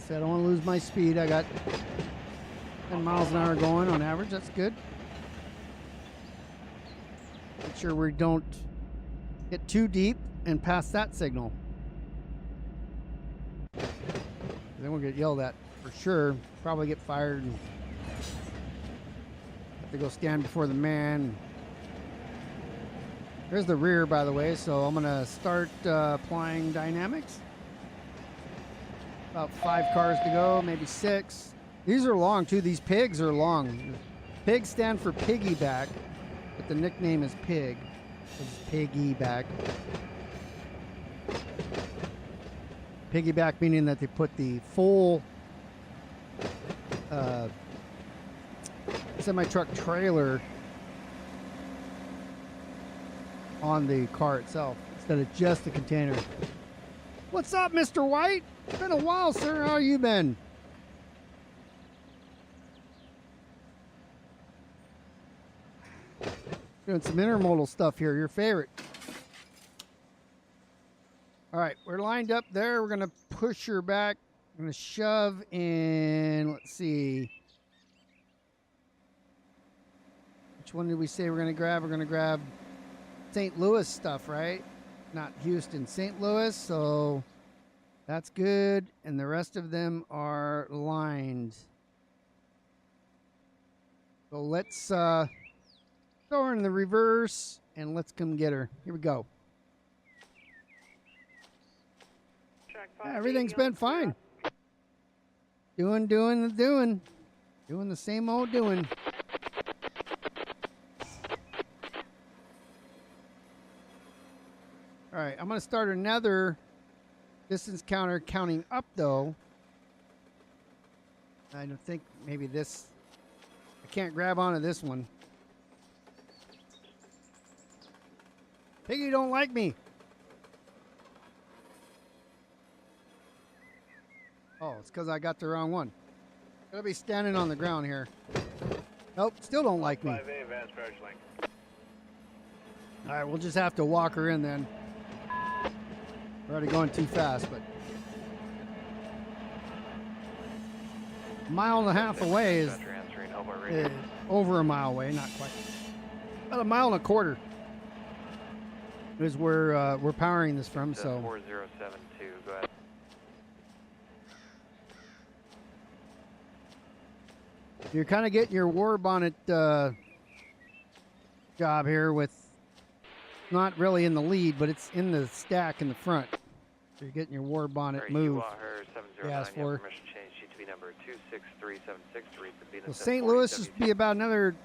I don't want to lose my speed. I got 10 miles an hour going on average. That's good. Make sure we don't get too deep and pass that signal. Then we'll get yelled at for sure. Probably get fired and have to go stand before the man. There's the rear, by the way, so I'm going to start applying dynamics. About 5 cars to go, maybe 6. These are long too. These pigs are long. Pigs stand for piggyback, but the nickname is pig. It's piggyback. Piggyback meaning that they put the full semi-truck trailer on the car itself instead of just the container. What's up, Mr. White? It's been a while, sir. How you been? Doing some intermodal stuff here. Your favorite. All right, we're lined up there. We're going to push her back. I'm going to shove in, let's see. Which one did we say we're going to grab? We're going to grab St. Louis stuff, right? Not Houston, St. Louis, so that's good, and the rest of them are lined. So let's throw her in the reverse, and let's come get her. Here we go. Yeah, everything's been fine. Doing the same old doing. All right, I'm going to start another Distance counter counting up though. I don't think maybe this. I can't grab onto this one. Piggy don't like me. Oh, it's because I got the wrong one. Gotta be standing on the ground here. Nope, still don't like me. 5A advanced approach link. All right, we'll just have to walk her in then. We're already going too fast, but a mile and a half away is Answering Hobart radio. over a mile away, not quite. About a mile and a quarter is where we're powering this from. So 4072. Go ahead. you're kind of getting your war bonnet job here with not really in the lead, but it's in the stack in the front. So you're getting your war bonnet move. Yes, for. Permission change GTV number 26376 to reach the BNSF So St. Louis just be about another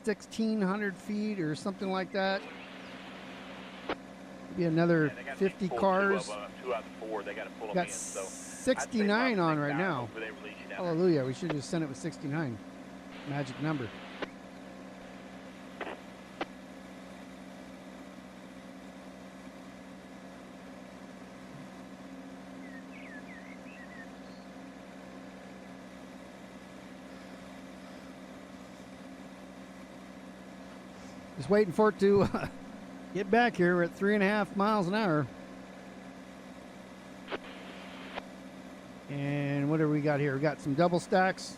1,600 feet or something like that. Be another Yeah, they got 50 pulled cars. 2 out of 4. They got to pull them Got in. So 69 on right now. Hallelujah. We should have just sent it with 69. Magic number. Just waiting for it to get back here. We're at 3.5 miles an hour. And what do we got here? We got some double stacks.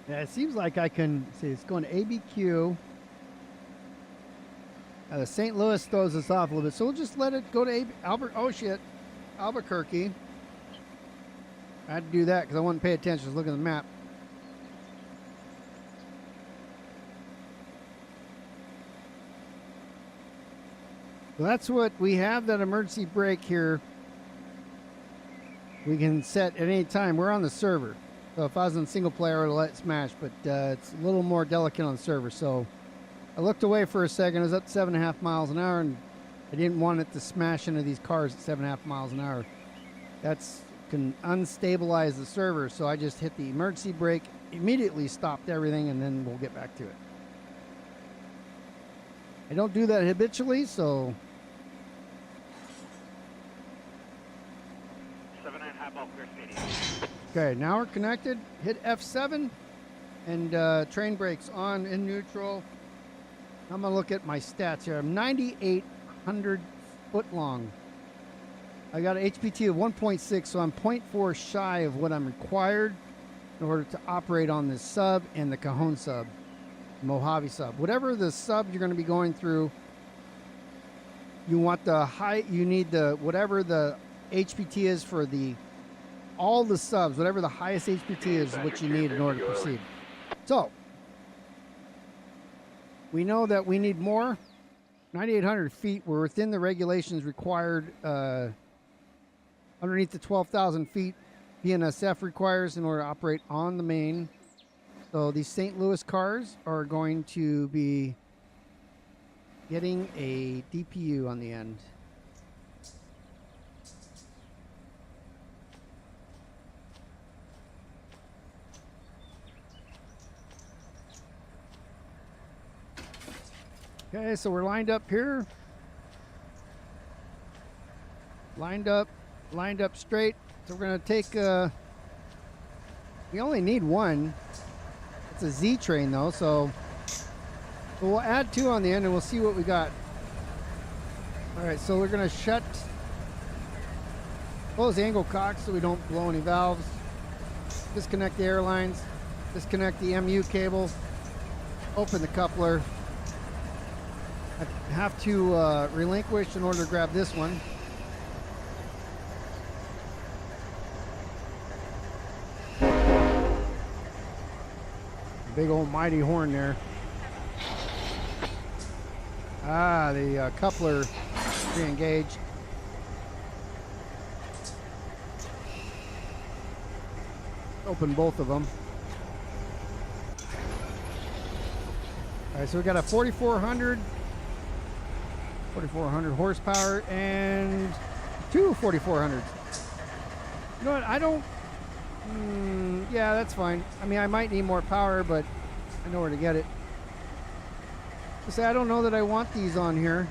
Yeah, it seems like I can see it's going to ABQ. St. Louis throws us off a little bit, so we'll just let it go to Albuquerque. I had to do that because I wasn't paying attention. I was looking at the map. So that's what we have, that emergency brake here. We can set at any time. We're on the server. So if I was in single player, I would let it smash, but it's a little more delicate on the server. So I looked away for a second. It was up to 7.5 miles an hour, and I didn't want it to smash into these cars at 7.5 miles an hour. That's can unstabilize the server, so I just hit the emergency brake, immediately stopped everything, and then we'll get back to it. I don't do that habitually, so 7.5 off clear speed. okay, now we're connected. Hit F7 and train brakes on in neutral. I'm gonna look at my stats here. I'm 9,800 foot long. I got an HPT of 1.6, so I'm 0.4 shy of what I'm required in order to operate on this sub and the Cajon sub, Mojave sub. Whatever the sub you're going to be going through, you want the high, you need the, whatever the HPT is for all the subs, whatever the highest HPT is what you need in order to proceed. So, we know that we need more. 9,800 feet, we're within the regulations required, underneath the 12,000 feet BNSF requires in order to operate on the main. So these St. Louis cars are going to be getting a DPU on the end. Okay, so we're lined up here. Lined up straight. So we're going to take, we only need one. It's a Z train though, so we'll add 2 on the end and we'll see what we got. All right, so we're going to close the angle cock so we don't blow any valves. Disconnect the airlines, disconnect the MU cable, open the coupler. I have to relinquish in order to grab this one. Big old mighty horn there. Ah, the coupler re-engaged. Open both of them. All right, so we got a 4,400 horsepower and two 4,400s. You know what? I don't. Yeah, that's fine. I mean, I might need more power, but I know where to get it. Say, I don't know that I want these on here.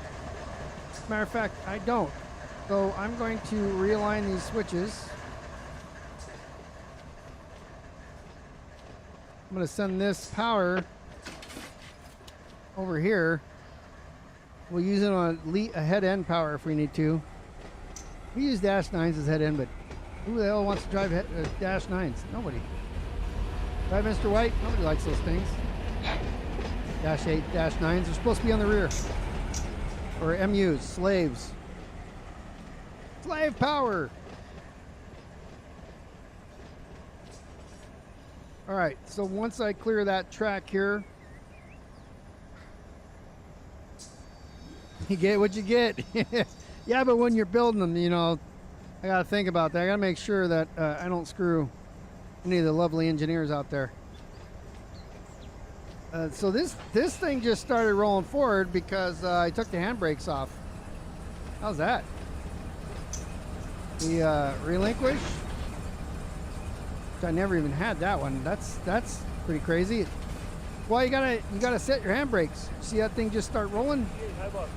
Matter of fact, I don't. So I'm going to realign these switches. I'm going to send this power over here. We'll use it on a head end power if we need to. We use dash 9s as head end, but who the hell wants to drive dash 9s? Nobody. Right, Mr. White? Nobody likes those things. Dash 8, dash 9s are supposed to be on the rear. Or MUs, slaves. Slave power! Alright, so once I clear that track here, you get what you get. Yeah, but when you're building them, you know, I gotta think about that. I gotta make sure that I don't screw any of the lovely engineers out there. So this thing just started rolling forward because I took the handbrakes off. How's that? The relinquish. I never even had that one. That's pretty crazy. Well, you gotta set your handbrakes. See that thing just start rolling? All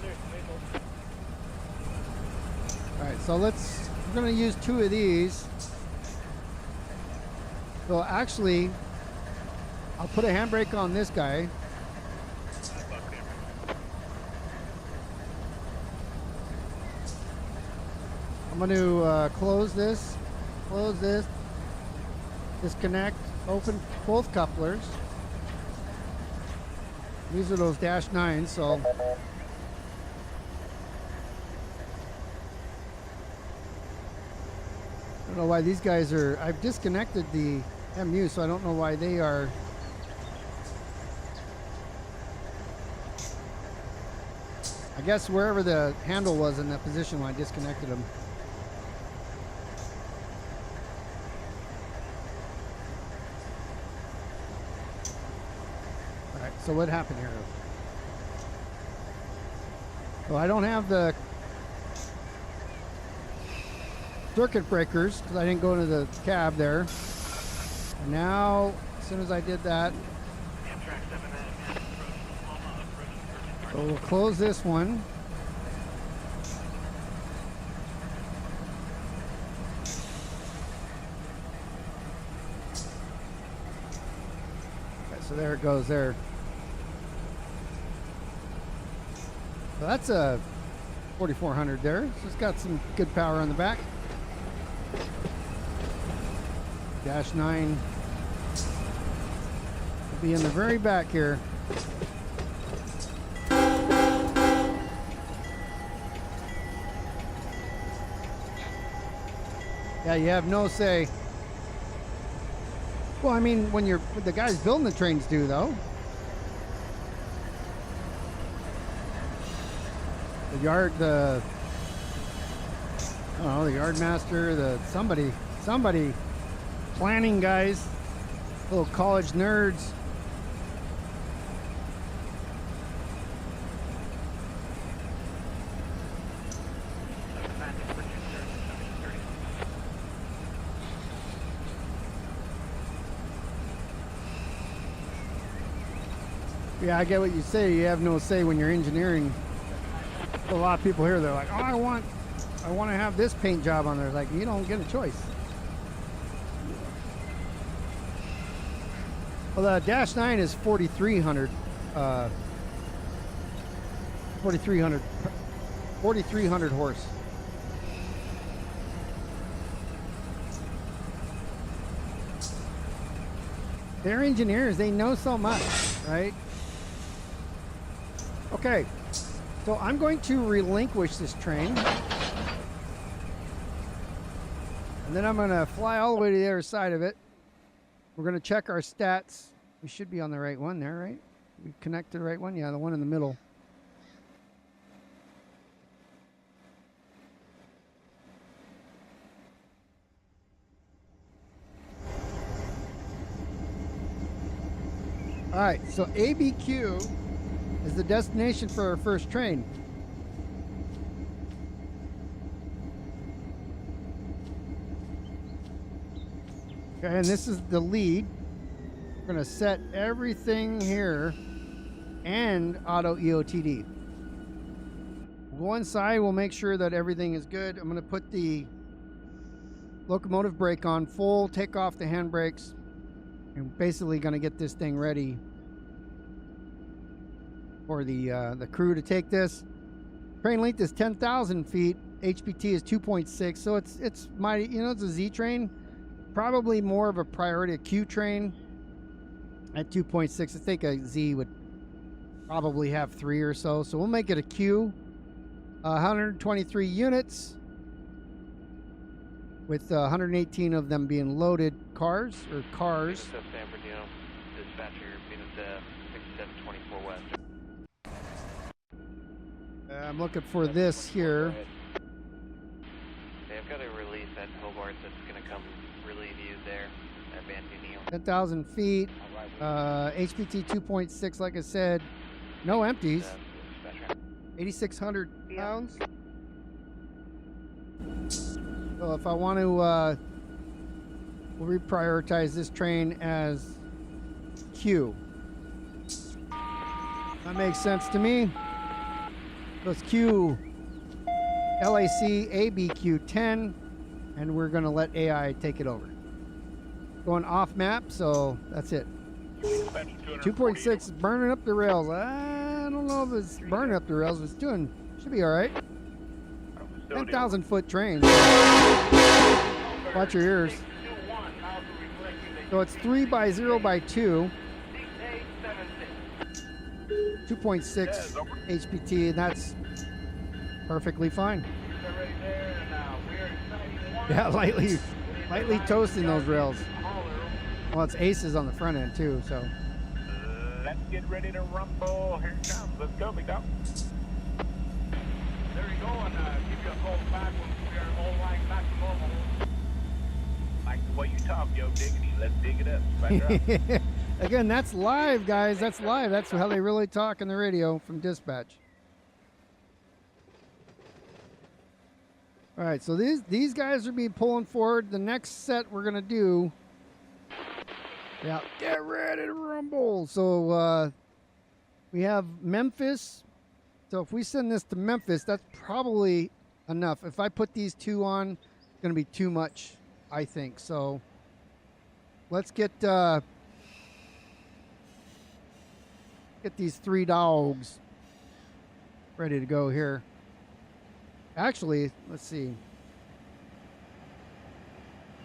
right, so we're gonna use two of these. So actually, I'll put a handbrake on this guy. I'm going to close this, disconnect, open both couplers. These are those dash 9s, so I don't know why these guys are. I've disconnected the MU, so I don't know why they are. I guess wherever the handle was in that position when I disconnected them. All right, so what happened here? Well, I don't have the circuit breakers because I didn't go into the cab there. And now, as soon as I did that, so we'll close this one. Okay, so there it goes there. So that's a 4,400 there. So it's got some good power on the back. Dash 9 will be in the very back here. Yeah, you have no say. Well, I mean, when the guys building the trains do, though. The yard yard master, somebody planning guys, little college nerds. Yeah, I get what you say. You have no say when you're engineering. A lot of people here, they're like, oh, I want to have this paint job on there. Like, you don't get a choice. Well, the Dash 9 is 4,300 horse. They're engineers. They know so much, right? Okay. So I'm going to relinquish this train. And then I'm going to fly all the way to the other side of it. We're going to check our stats. We should be on the right one there, right? We connected the right one? Yeah, the one in the middle. All right, so ABQ is the destination for our first train. Okay, and this is the lead. We're gonna set everything here and auto EOTD. We'll go inside, we'll make sure that everything is good. I'm gonna put the locomotive brake on full, take off the handbrakes, and basically gonna get this thing ready for the crew to take this. Train length is 10,000 feet. HPT is 2.6, so it's mighty, you know, it's a Z train. Probably more of a priority, a Q train at 2.6. I think a Z would probably have 3 or so. So we'll make it a Q. 123 units with 118 of them being loaded cars. BNSF San Bernardino, dispatcher BNSF 6724 West. I'm looking for this here. They've got a release at Hobart that's going to come relieve you there at San Bernardino. 10,000 feet. HPT 2.6, like I said. No empties. 8,600 pounds. So if I want to we'll reprioritize this train as Q. That makes sense to me. So it's Q, LAC, ABQ10, and we're going to let AI take it over. Going off map, so that's it. 2.6 is burning up the rails. I don't know if it's burning up the rails, but it's doing, should be all right. 10,000 foot train. Watch your ears. So it's 3 by 0 by 2. 2.6 HPT, and that's perfectly fine. Yeah, lightly toasting those rails. Well, it's aces on the front end too, so. Let's get ready to rumble. Here it comes. Let's go, big dog. There you go, and give you a call back when we are all lying back to normal. Like the way you talk, yo, diggity. Let's dig it up. Back up. Again, that's live, guys. That's live. That's how they really talk in the radio from dispatch. All right, so these guys will be pulling forward. The next set we're gonna do. Yeah, get ready to rumble. So we have Memphis. So if we send this to Memphis, that's probably enough. If I put these two on, it's gonna be too much, I think. So let's get these 3 dogs ready to go here. Actually, let's see.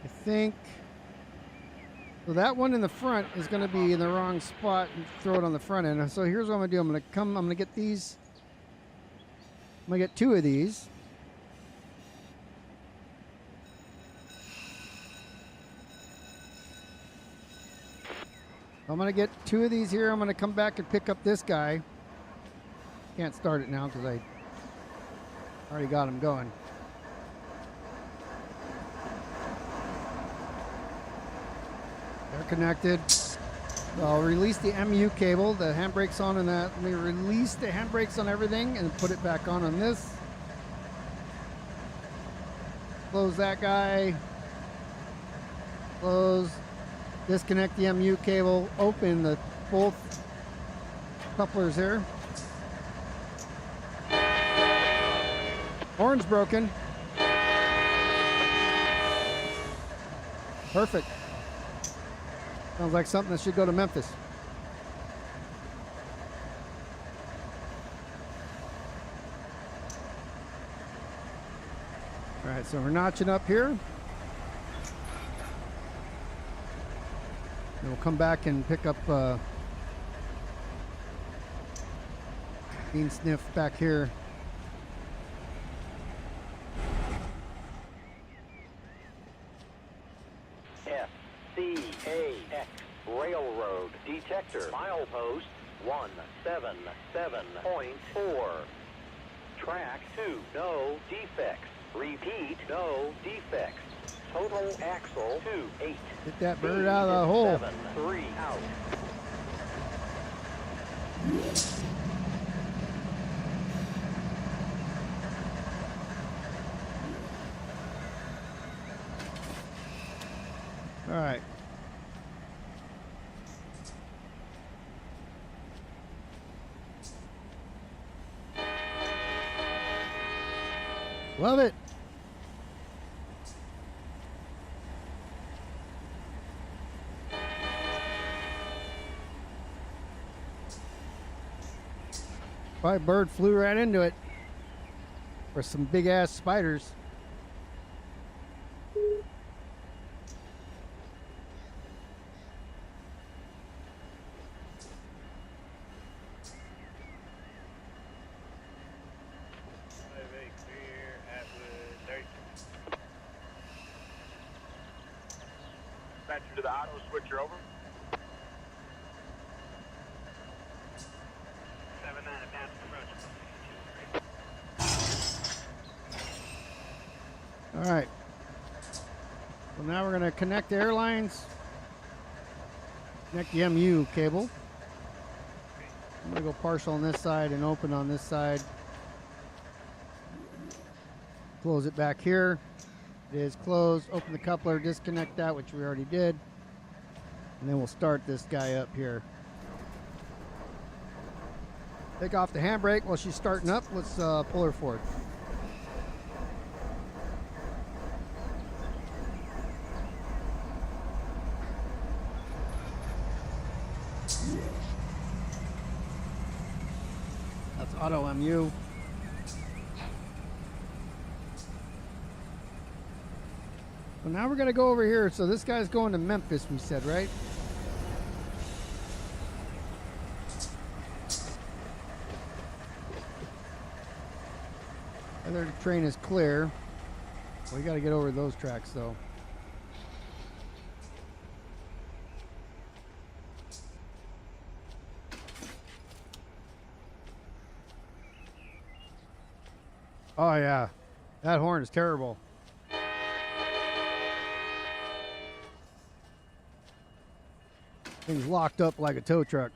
I think so that one in the front is going to be in the wrong spot and throw it on the front end. So here's what I'm going to do. I'm going to get these. I'm going to get 2 of these. I'm going to get 2 of these here. I'm going to come back and pick up this guy. Can't start it now because I already got him going. They're connected. So I'll release the MU cable, the handbrake's on and that. Let me release the handbrakes on everything and put it back on this. Close that guy. Close. Disconnect the MU cable. Open the both couplers here. Horn's broken. Perfect. Sounds like something that should go to Memphis. All right, so we're notching up here. And we'll come back and pick up Bean Sniff back here. FCAX Railroad Detector Milepost 177.4. Track 2, no defects. Repeat, no defects. Total axle 28. Get that bird out of the hole. 3 out. All right. Love it. Probably bird flew right into it. Or some big ass spiders. Dispatcher to the auto switcher, over. 7-9 advance approach. All right. So now we're going to connect the airlines. Connect the MU cable. I'm going to go partial on this side and open on this side. Close it back here. It is closed. Open the coupler, disconnect that, which we already did. And then we'll start this guy up here. Take off the handbrake while she's starting up. Let's pull her forward. That's auto MU. Well, now we're going to go over here. So this guy's going to Memphis, we said, right? Other train is clear. We got to get over those tracks, though. Oh, yeah. That horn is terrible. Thing's locked up like a tow truck.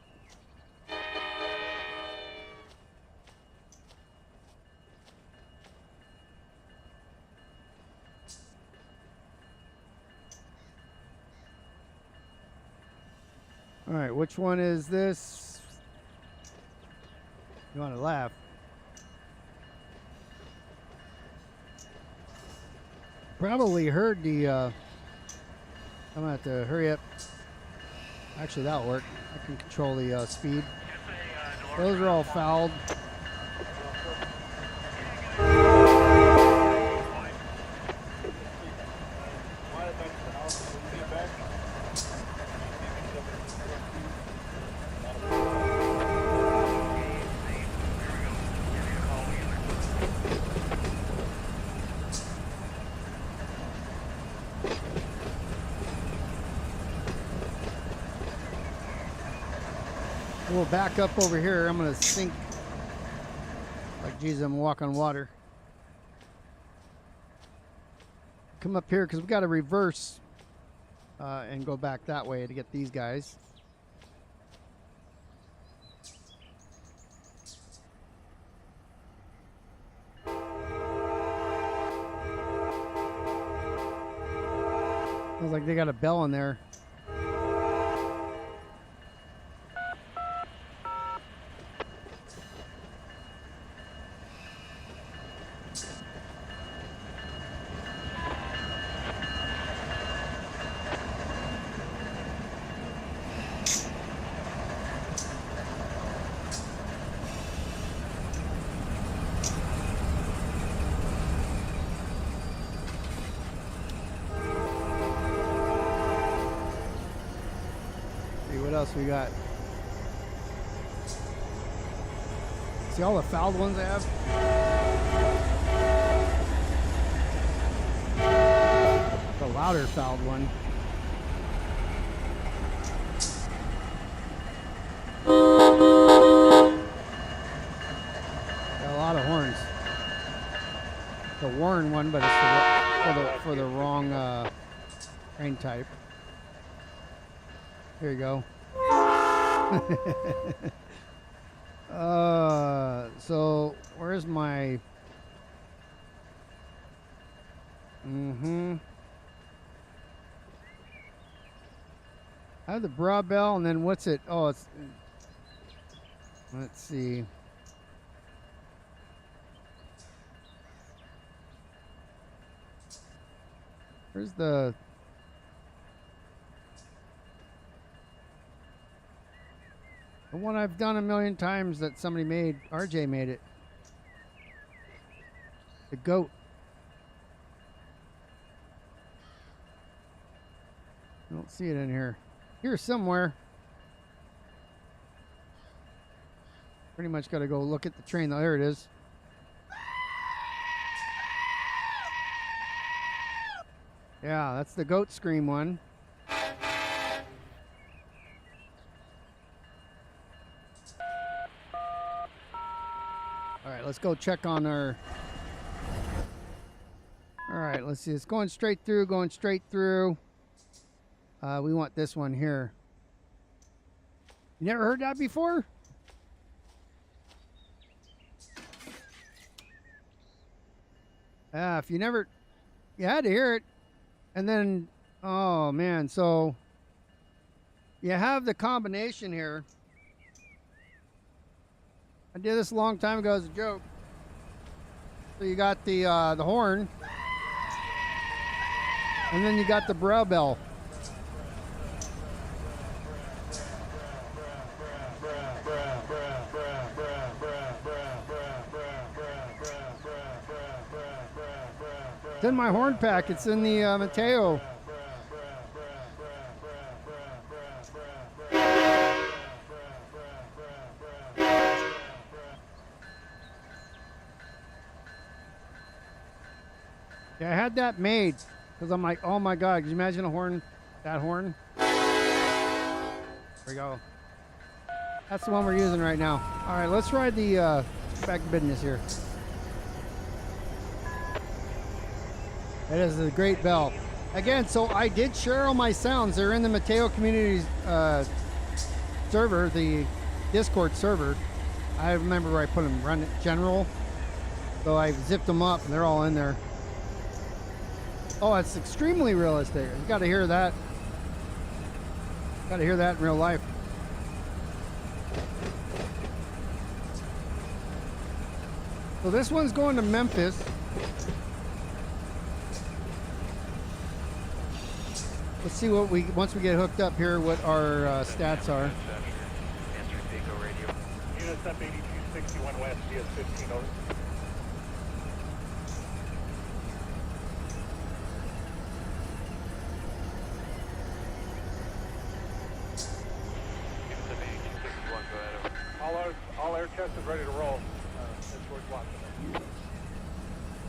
All right, which one is this? You want to laugh? Probably heard the, I'm gonna have to hurry up. Actually, that'll work. I can control the speed. Those are all fouled. We'll back up over here. I'm going to sink. Like, geez, I'm walking on water. Come up here because we got to reverse and go back that way to get these guys. Sounds like they got a bell in there. What else we got? See all the fouled ones I have? The louder fouled one. Got a lot of horns. The Warren one, but it's for the wrong train type. Here you go. So where's my I have the bra bell, and then what's it? Oh, it's. Let's see. Where's the? The one I've done a million times that somebody made. RJ made it. The goat. I don't see it in here. Here somewhere. Pretty much got to go look at the train. Oh, there it is. Yeah, that's the goat scream one. All right, let's go check on our... All right, let's see. It's going straight through, going straight through. We want this one here. You never heard that before? If you never... You had to hear it. And then... Oh, man. So... You have the combination here. I did this a long time ago as a joke. So you got the horn. And then you got the brow bell. It's in my horn pack. It's in the Mateo. Yeah, I had that made because I'm like, oh my God, can you imagine a horn, that horn? There we go. That's the one we're using right now. All right, let's ride the back to business here. That is a great bell. Again, so I did share all my sounds. They're in the Mateo community server, the Discord server. I remember where I put them, run it general. So I zipped them up and they're all in there. Oh, it's extremely realistic. You got to hear that. Got to hear that in real life. So this one's going to Memphis. Let's see what we, once we get hooked up here, what our stats are. UNSF 8261 West, DS15 over. All air test is ready to roll. That's George Washington.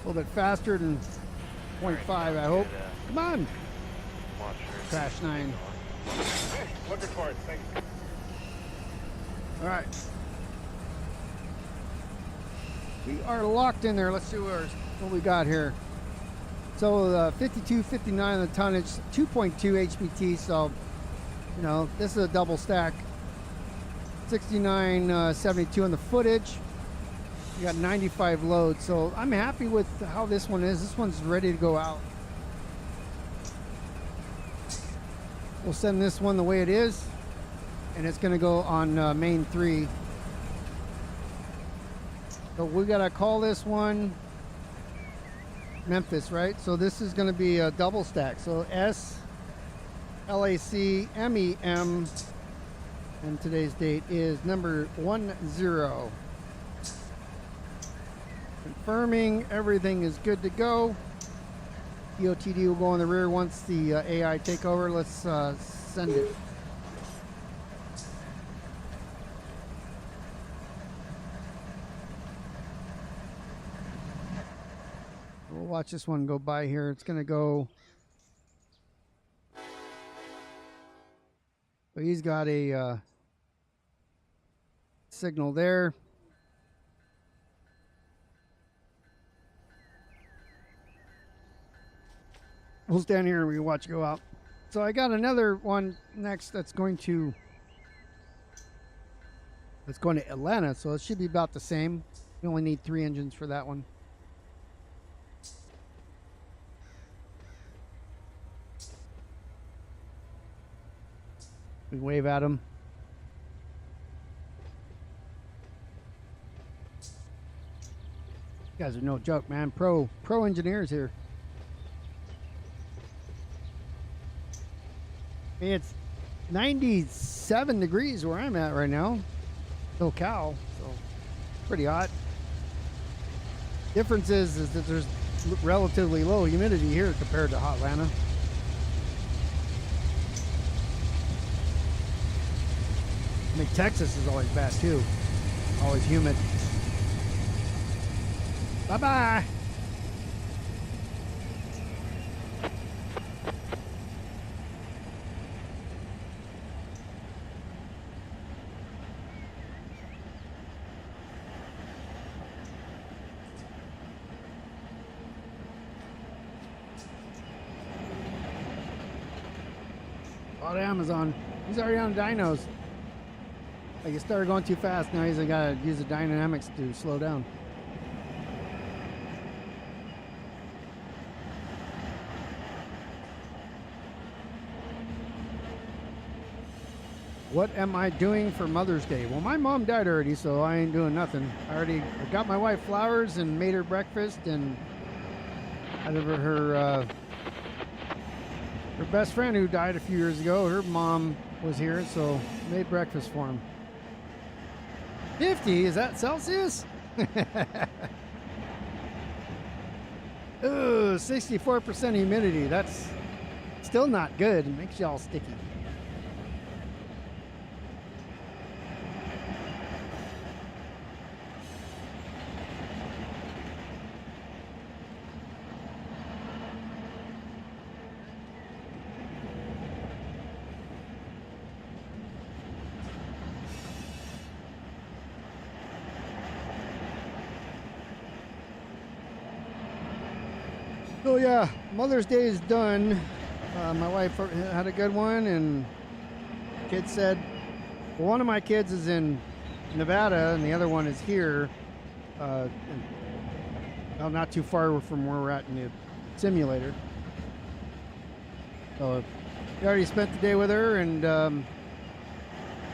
A little bit faster than 0.5, I hope. Come on. Crash 9. Looking for it. Thank you. All right. We are locked in there. Let's see what we got here. So 52.59 on the tonnage, 2.2 HPT. So, you know, this is a double stack. 69.72 on the footage. You got 95 loads. So I'm happy with how this one is. This one's ready to go out. We'll send this one the way it is, and it's going to go on main 3. So we got to call this one Memphis, right? So this is going to be a double stack. So S, LAC, MEM, and today's date is number 10. Confirming everything is good to go. EOTD will go in the rear once the AI take over. Let's send it. We'll watch this one go by here. It's going to go. So he's got a signal there. We'll stand here and we watch it go out. So I got another one next that's going to Atlanta, so it should be about the same. We only need 3 engines for that one. We wave at them. You guys are no joke, man. Pro engineers here. I mean, it's 97 degrees where I'm at right now. SoCal, so pretty hot. Difference is that there's relatively low humidity here compared to hot Atlanta. I mean, Texas is always bad too. Always humid. Bye-bye. Oh, the Amazon. He's already on dynos. Like, it started going too fast. Now he's got to use the dynamics to slow down. What am I doing for Mother's Day? Well, my mom died already, so I ain't doing nothing. I got my wife flowers and made her breakfast, and out of her best friend who died a few years ago, her mom was here, so made breakfast for him. 50, is that Celsius? Ooh, 64% humidity. That's still not good. It makes you all sticky. So yeah, Mother's Day is done. My wife had a good one, and kids said, well, one of my kids is in Nevada, and the other one is here, well, not too far from where we're at in the simulator. So he already spent the day with her, and I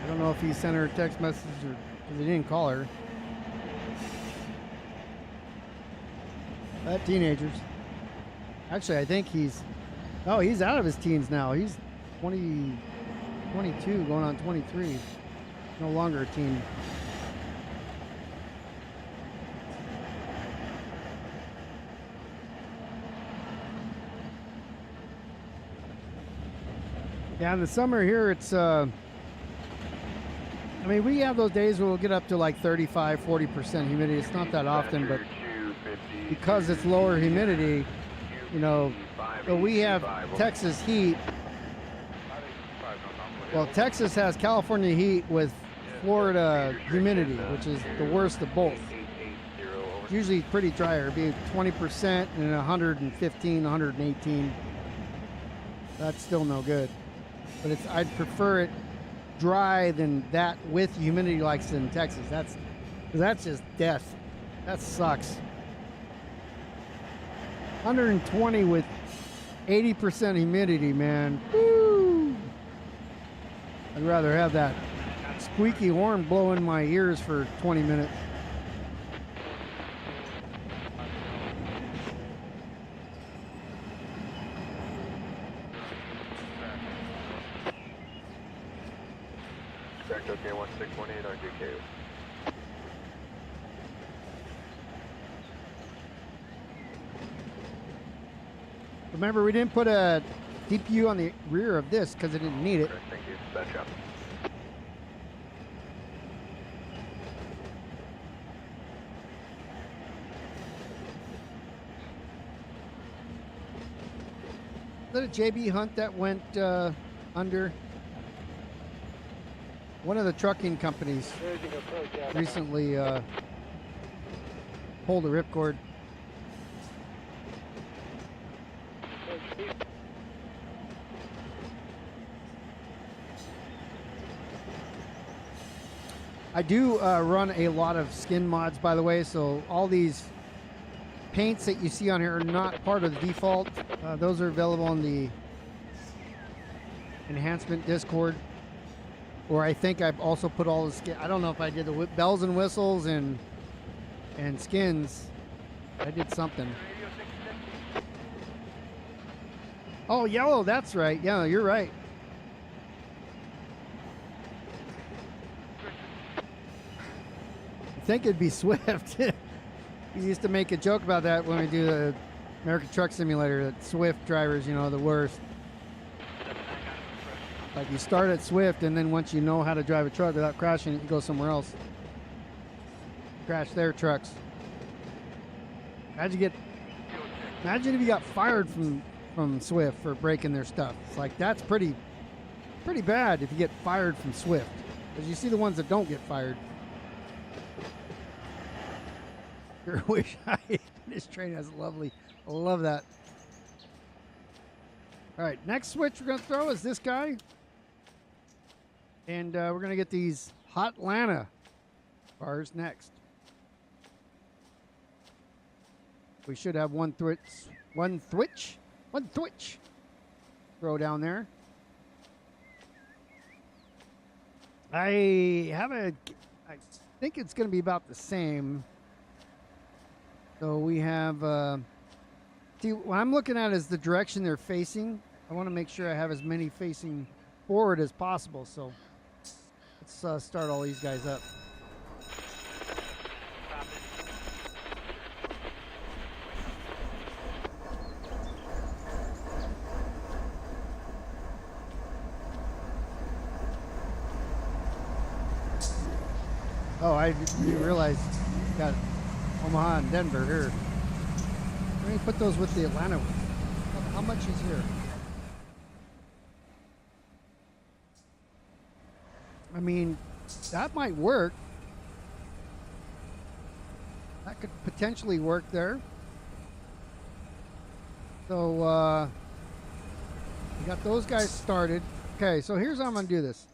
don't know if he sent her a text message or because he didn't call her. Teenagers. Actually, I think he's out of his teens now. He's 22, going on 23. No longer a teen. Yeah, in the summer here, it's, I mean, we have those days where we'll get up to like 35, 40% humidity. It's not that often, but because it's lower humidity, you know, so we have Texas heat. Well, Texas has California heat with Florida humidity, which is the worst of both. It's usually pretty dry. It'd be 20% and 115, 118. That's still no good. But I'd prefer it dry than that with humidity like it's in Texas. That's just death. That sucks. 120 with 80% humidity, man. Woo! I'd rather have that squeaky horn blow in my ears for 20 minutes. Correct, okay, 1618 RGK. Remember, we didn't put a DPU on the rear of this because it didn't need it. Correct, thank you. Bad job. Is that a JB Hunt that went under? One of the trucking companies recently pulled a ripcord. I do run a lot of skin mods, by the way, so all these paints that you see on here are not part of the default. Those are available on the enhancement Discord. Or I think I've also put all the skin. I don't know if I did the bells and whistles and skins. I did something. Oh, yellow. That's right. Yeah, you're right. I think it'd be Swift. We used to make a joke about that when we do the American Truck Simulator. That Swift drivers, you know, the worst. Like you start at Swift, and then once you know how to drive a truck without crashing it, you go somewhere else. Crash their trucks. Imagine if you got fired from Swift for breaking their stuff. It's like that's pretty bad if you get fired from Swift, because you see the ones that don't get fired. Sure wish this train has lovely. I love that. All right, next switch we're gonna throw is this guy. And we're going to get these Hot Lana bars next. We should have one thwitch throw down there. I think it's going to be about the same. So we have, see, what I'm looking at is the direction they're facing. I want to make sure I have as many facing forward as possible. So let's start all these guys up. Oh, I didn't realize got Omaha and Denver here. Let me put those with the Atlanta one. How much is here? I mean, that might work. That could potentially work there. So, we got those guys started. Okay, so here's how I'm going to do this.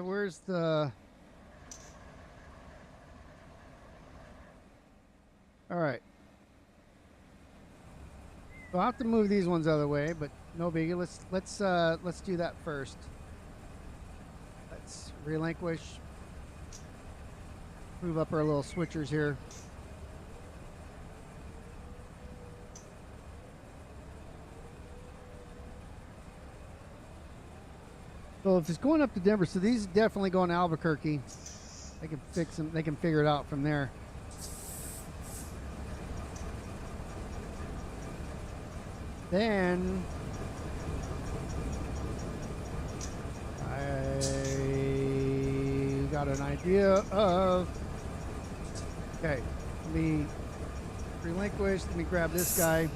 Where's the... All right. So I'll have to move these ones out of the way, but no biggie. Let's do that first. Let's relinquish. Move up our little switchers here. So if it's going up to Denver, so these definitely going to Albuquerque. They can fix them. They can figure it out from there. Then I got an idea of, okay, let me relinquish, let me grab this guy.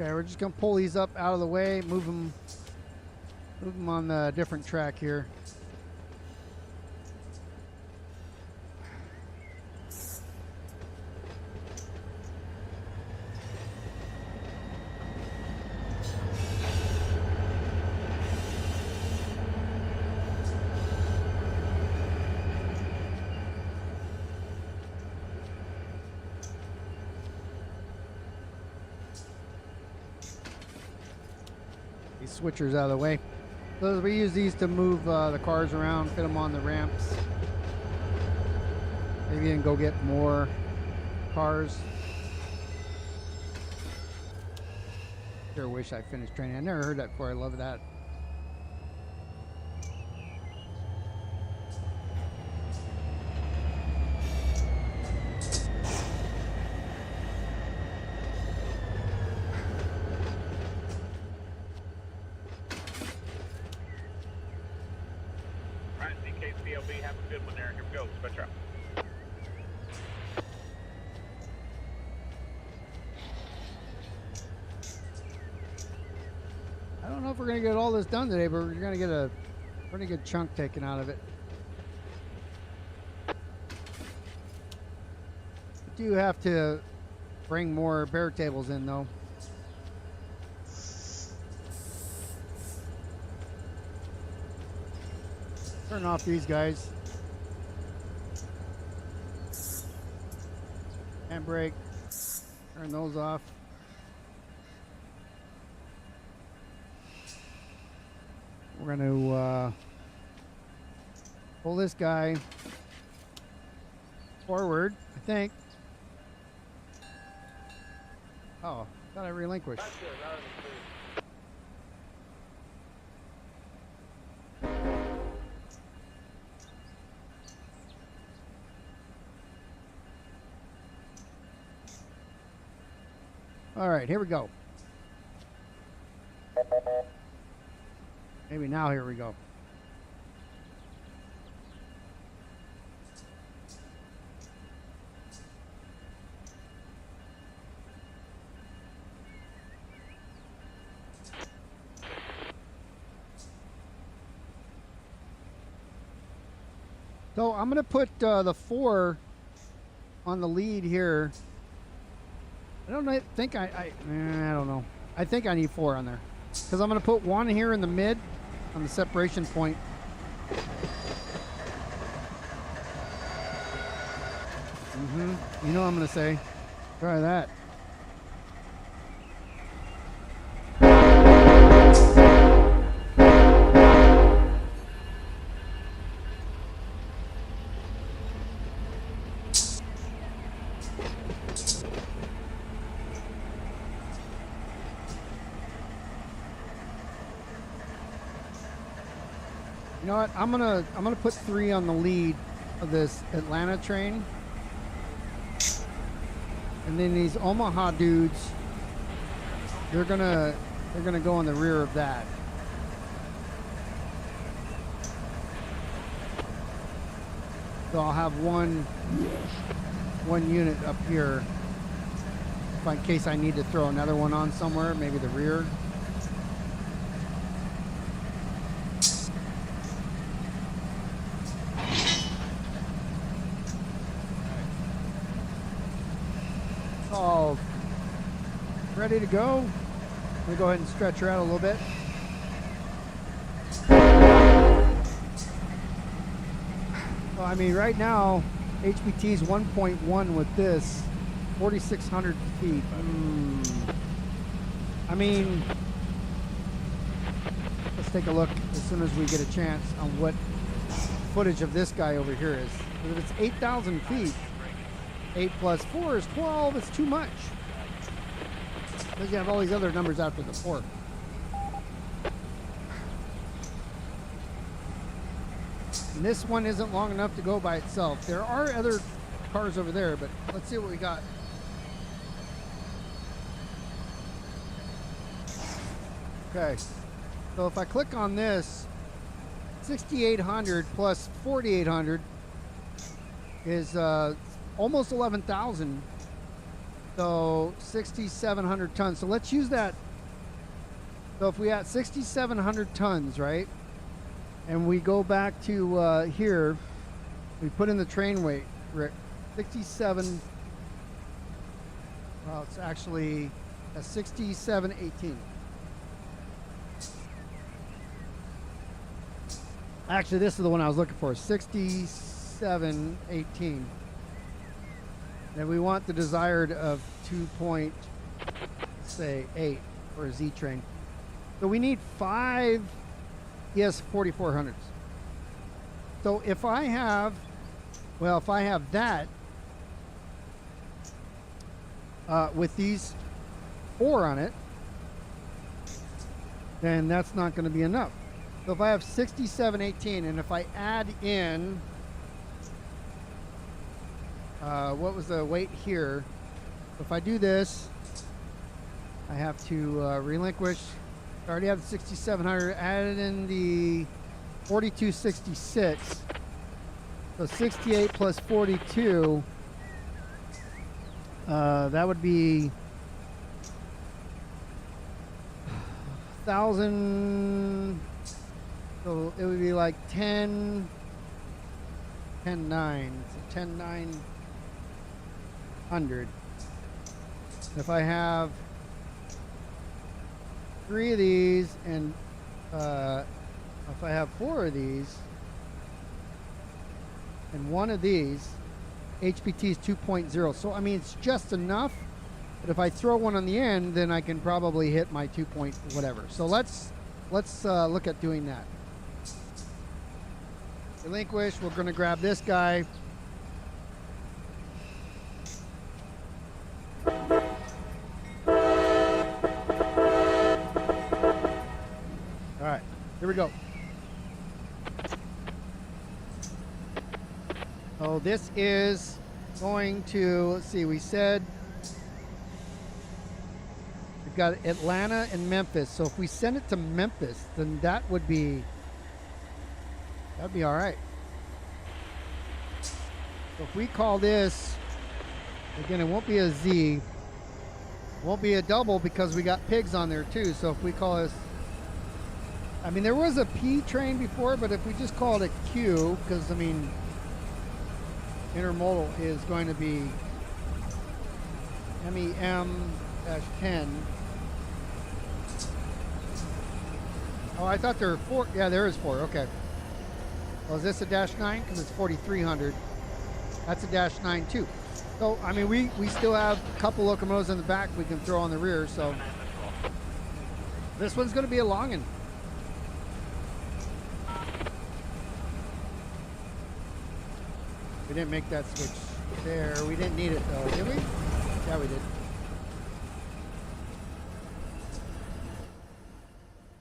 Okay, we're just gonna pull these up out of the way, move them on the different track here. Switchers out of the way. So we use these to move the cars around, fit them on the ramps. Maybe even go get more cars. Sure wish I finished training. I never heard that before. I love that. copy. Have a good one there. Here we go. Dispatch out. I don't know if we're going to get all this done today, but we're going to get a pretty good chunk taken out of it. Do have to bring more bear tables in, though. Turn off these guys. Handbrake. Turn those off. We're going to pull this guy forward, I think. Oh, I thought I relinquished. All right, here we go. Maybe now here we go. So I'm going to put the 4 on the lead here. I don't think I don't know. I think I need 4 on there because I'm going to put 1 here in the mid on the separation point. You know what I'm going to say. Try that. You know what? I'm gonna put 3 on the lead of this Atlanta train, and then these Omaha dudes, they're gonna go in the rear of that. So I'll have one unit up here, in case I need to throw another one on somewhere, maybe the rear. All ready to go. I'm gonna go ahead and stretch her out a little bit. Well, I mean, right now, HPT's 1.1 with this, 4,600 feet. I mean, let's take a look as soon as we get a chance on what footage of this guy over here is. If it's 8,000 feet, 8 plus 4 is 12. It's too much. Because you have all these other numbers after the 4. And this one isn't long enough to go by itself. There are other cars over there, but let's see what we got. Okay. So if I click on this, 6,800 plus 4,800 is almost 11,000. So 6,700 tons. So let's use that. So if we had 6,700 tons, right? And we go back to here, we put in the train weight, Rick. 67. Well, it's actually a 6718. Actually, this is the one I was looking for, 6718. And we want the desired of 2.8 for a Z train. So we need 5 ES4400s. So if I have, well, if I have that with these 4 on it, then that's not going to be enough. So if I have 6718, and if I add in, what was the weight here? If I do this, I have to relinquish. I already have the 6,700. Added in the 4266. So 68 plus 42, that would be 1,000. So it would be like 10, 9. So 10, 900. If I have 3 of these, and if I have 4 of these, and 1 of these, HPT is 2.0. So I mean, it's just enough. But if I throw one on the end, then I can probably hit my 2 point whatever. So let's look at doing that. Relinquish. We're going to grab this guy. All right, here we go. So this is going to, let's see, we said we've got Atlanta and Memphis. So if we send it to Memphis, then that'd be all right. So if we call this, again, it won't be a Z, it won't be a double because we got pigs on there too. So if we call this, I mean, there was a P train before, but if we just call it a Q, because I mean, intermodal is going to be MEM-10. Oh, I thought there were 4. Yeah, there is 4. Okay. Well, is this a -9? Because it's 4,300. That's a -9 too. So, I mean, we still have a couple locomotives in the back we can throw on the rear. So this one's going to be a long one. We didn't make that switch there. We didn't need it though, did we? Yeah, we did.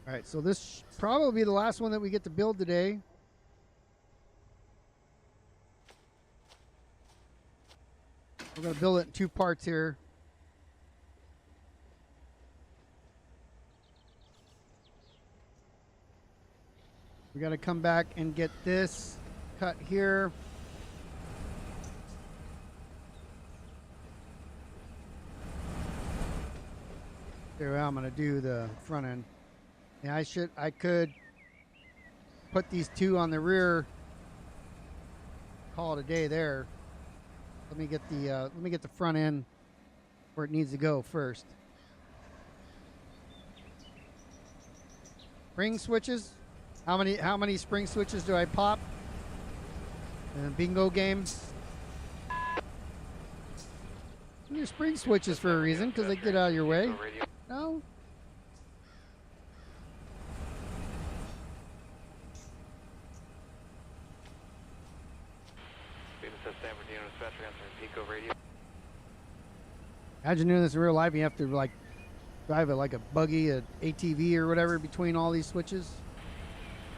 All right, so this should probably be the last one that we get to build today. We're going to build it in 2 parts here. We got to come back and get this cut here. Here, I'm going to do the front end. Yeah, I could put these 2 on the rear. Call it a day there. Let me get the front end where it needs to go first. Spring switches. How many spring switches do I pop? And bingo game. There's spring switches for a reason, because they get out of your way. No? BNSF San Bernardino dispatcher answering Pico radio. Imagine doing this in real life. You have to like drive it like a buggy, a ATV or whatever between all these switches.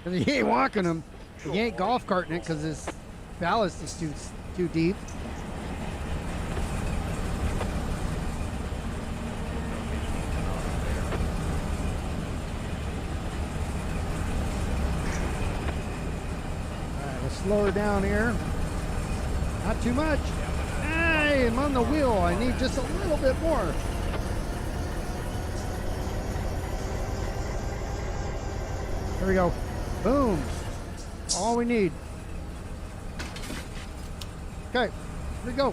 Because you ain't walking them. You ain't golf carting it because this ballast is too deep. Slow her down here. Not too much. Hey, I'm on the wheel. I need just a little bit more. There we go. Boom. All we need. Okay, here we go.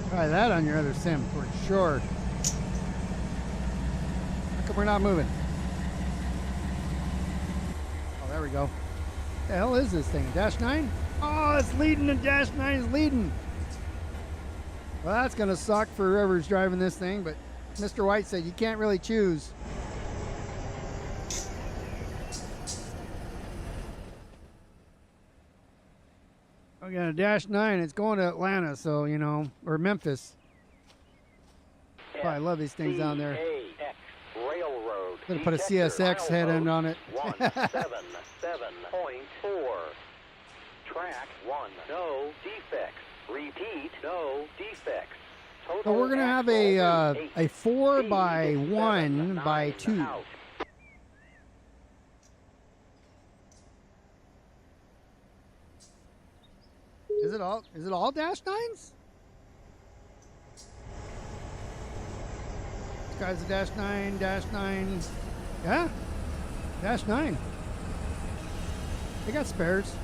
Try that on your other sim for sure. We're not moving. Oh, there we go. What the hell is this thing? -9? Oh, it's leading, and -9 is leading. Well, that's going to suck for whoever's driving this thing, but Mr. White said you can't really choose. We got a -9. It's going to Atlanta, so, you know, or Memphis. Oh, I love these things down there. Railroad. I'm gonna put a CSX head end on it. 177.4. Track 1. No defects. Repeat. No defects. So we're gonna have a 4 by 1 by 2. Is it all dash 9s? This guy's a dash 9, yeah, dash 9. They got spares.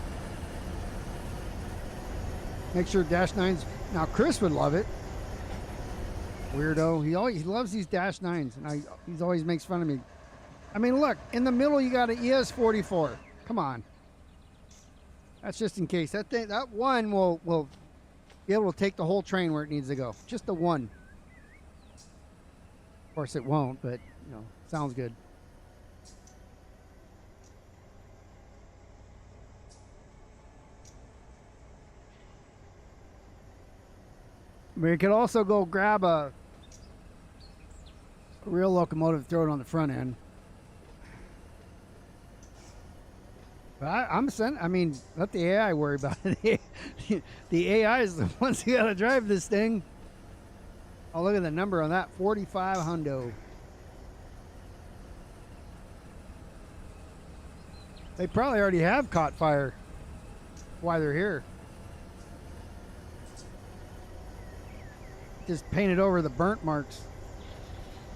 Make sure dash 9s. Now Chris would love it. Weirdo. He loves these dash 9s, and he's always makes fun of me. I mean, look, in the middle you got an ES44. Come on. That's just in case. That one will be able to take the whole train where it needs to go. Just the one. Of course it won't, but you know, sounds good. We could also go grab a real locomotive, throw it on the front end. But I mean, let the AI worry about it. The AI is the ones who gotta drive this thing. Oh, look at the number on that, 45 hundo. They probably already have caught fire. Why they're here. Just painted over the burnt marks.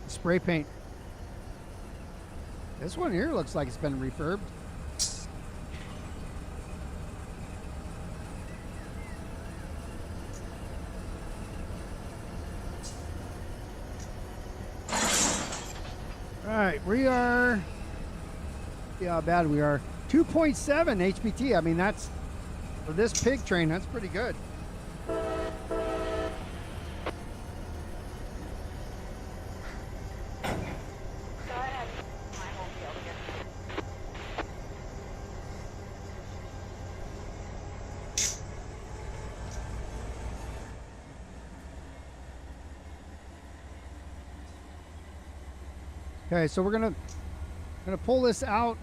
Spray paint. This one here looks like it's been refurbed. All right, we are, see how bad we are. 2.7 HPT. I mean, that's, for this pig train, that's pretty good. Okay, so we're gonna pull this out.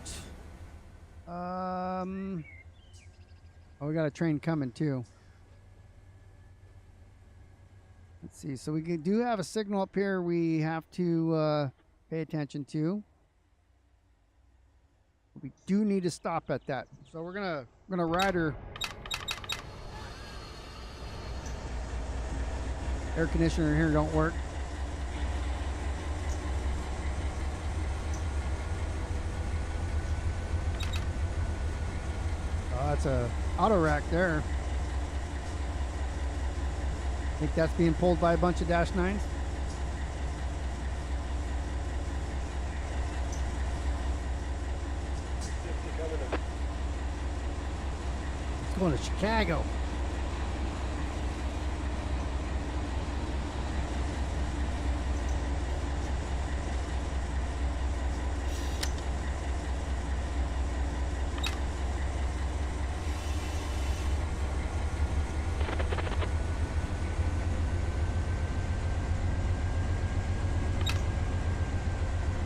Oh, we got a train coming too. Let's see. So we do have a signal up here we have to pay attention to. We do need to stop at that. So we're gonna ride her. Air conditioner here don't work. That's a auto rack there. I think that's being pulled by a bunch of dash 9s. It's going to Chicago.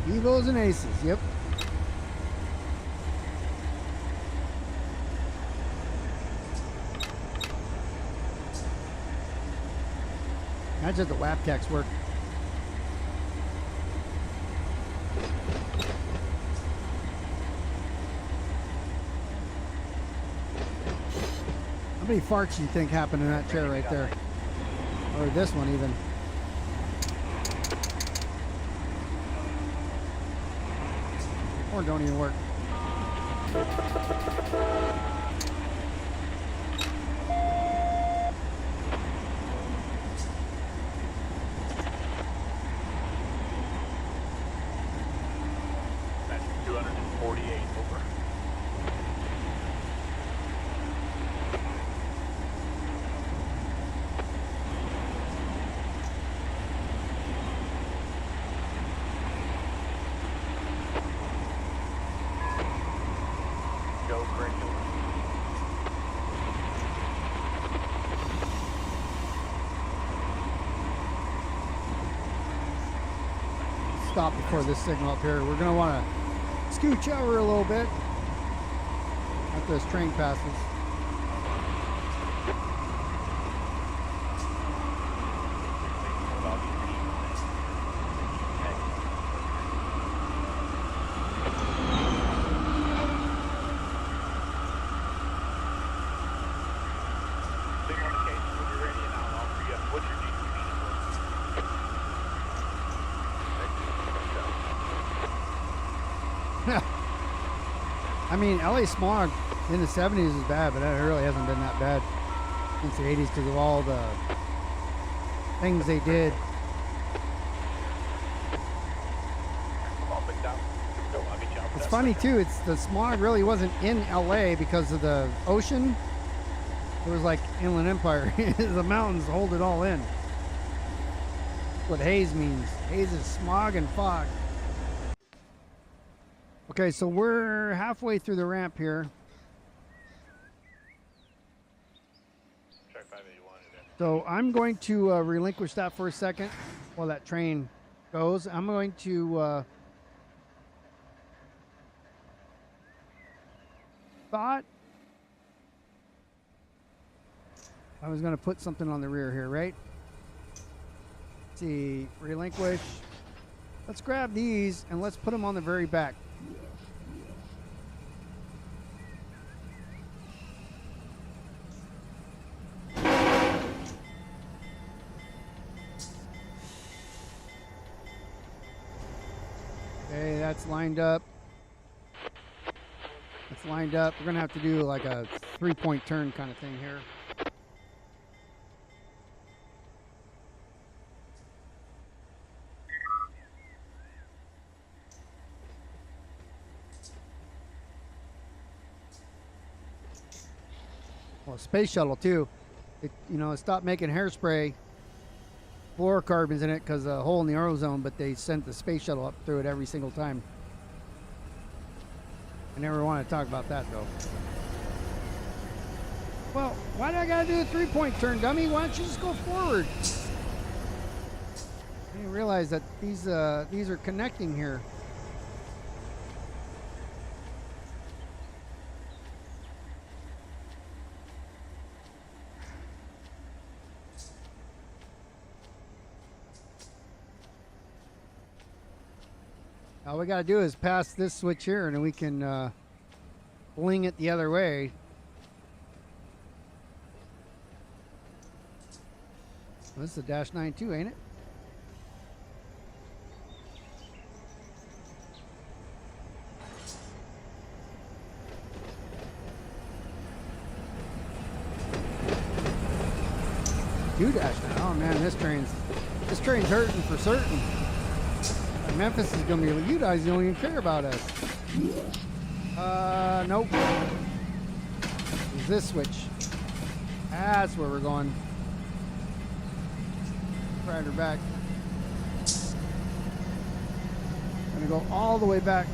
Evos and aces, yep. Imagine the WAPTEX work. How many farts do you think happened in that chair right there? Or this one even. Or don't even work. That's 248 over. Go Crinkle. Stop before this signal up here. We're gonna want to scooch over a little bit after this train passes. I mean, LA smog in the 70s is bad, but it really hasn't been that bad since the 80s because of all the things they did. It's funny too, it's the smog really wasn't in LA because of the ocean. It was like Inland Empire. The mountains hold it all in. That's what haze means. Haze is smog and fog. Okay, so we're halfway through the ramp here. So I'm going to relinquish that for a second while that train goes. I'm going to thought I was going to put something on the rear here, right? Let's see, relinquish. Let's grab these and let's put them on the very back. Okay, that's lined up. It's lined up. We're going to have to do like a 3-point turn kind of thing here. Well, space shuttle too. It, you know, it stopped making hairspray fluorocarbons in it because of a hole in the ozone, but they sent the space shuttle up through it every single time. I never want to talk about that though. Well, why do I gotta do a 3-point turn, dummy? Why don't you just go forward? I didn't realize that these are connecting here. All we got to do is pass this switch here and then we can bling it the other way. Well, this is a -9 too, ain't it? -9. Oh man, this train's hurting for certain. Memphis is gonna be like, you guys don't even care about us. Nope. It's this switch. That's where we're going. Ride her back. Gonna go all the way back.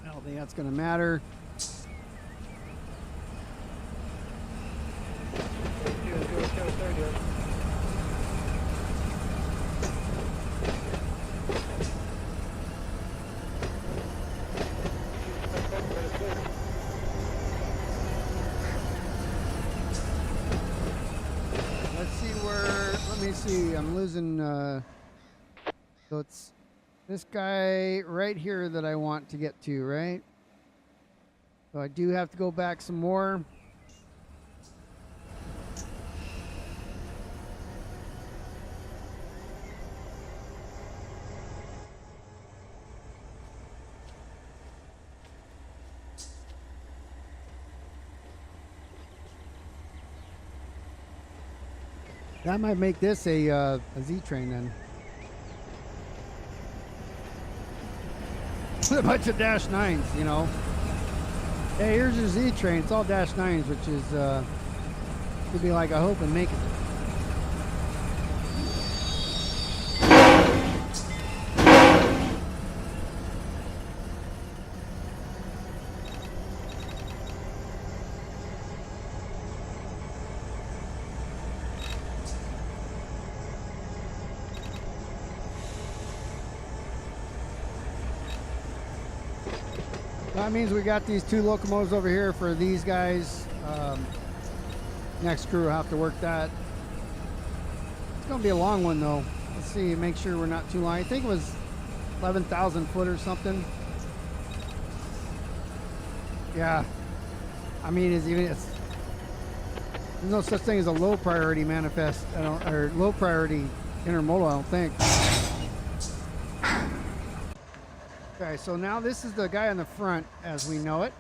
I don't think that's going to matter. Let's see where, let me see, I'm losing, so it's this guy right here that I want to get to, right? So I do have to go back some more. That might make this a Z train then. A bunch of -9s, you know. Hey, here's your Z train. It's all -9s, which is could be like a hope and make it. That means we got these 2 locomotives over here for these guys. Next crew will have to work that. It's going to be a long one though. Let's see, make sure we're not too long. I think it was 11,000 foot or something. Yeah. I mean, there's no such thing as a low priority manifest, or low priority intermodal, I don't think. Okay, so now this is the guy on the front as we know it.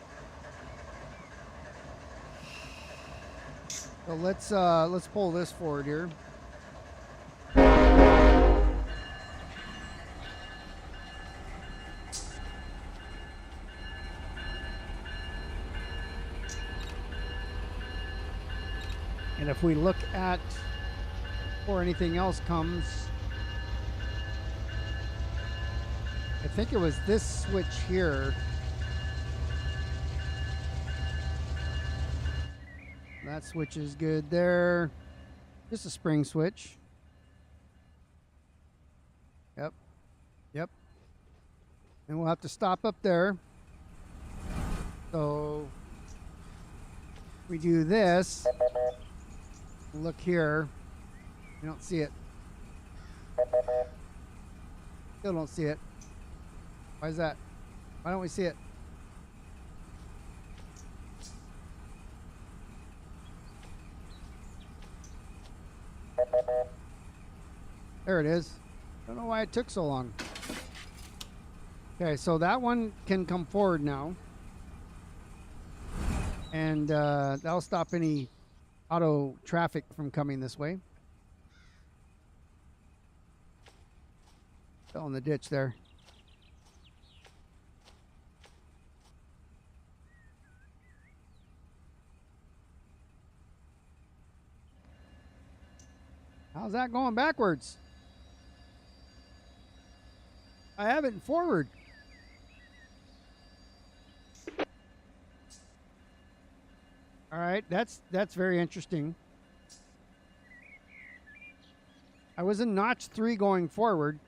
So let's pull this forward here. And if we look at before anything else comes, I think it was this switch here. That switch is good there. Just a spring switch. Yep. Yep. And we'll have to stop up there. So we do this. Look here. You don't see it. Still don't see it. Why is that? Why don't we see it? There it is. Don't know why it took so long. Okay, so that one can come forward now. And that'll stop any auto traffic from coming this way. Fell in the ditch there. How's that going backwards? I have it in forward. All right, that's very interesting. I was in notch 3 going forward.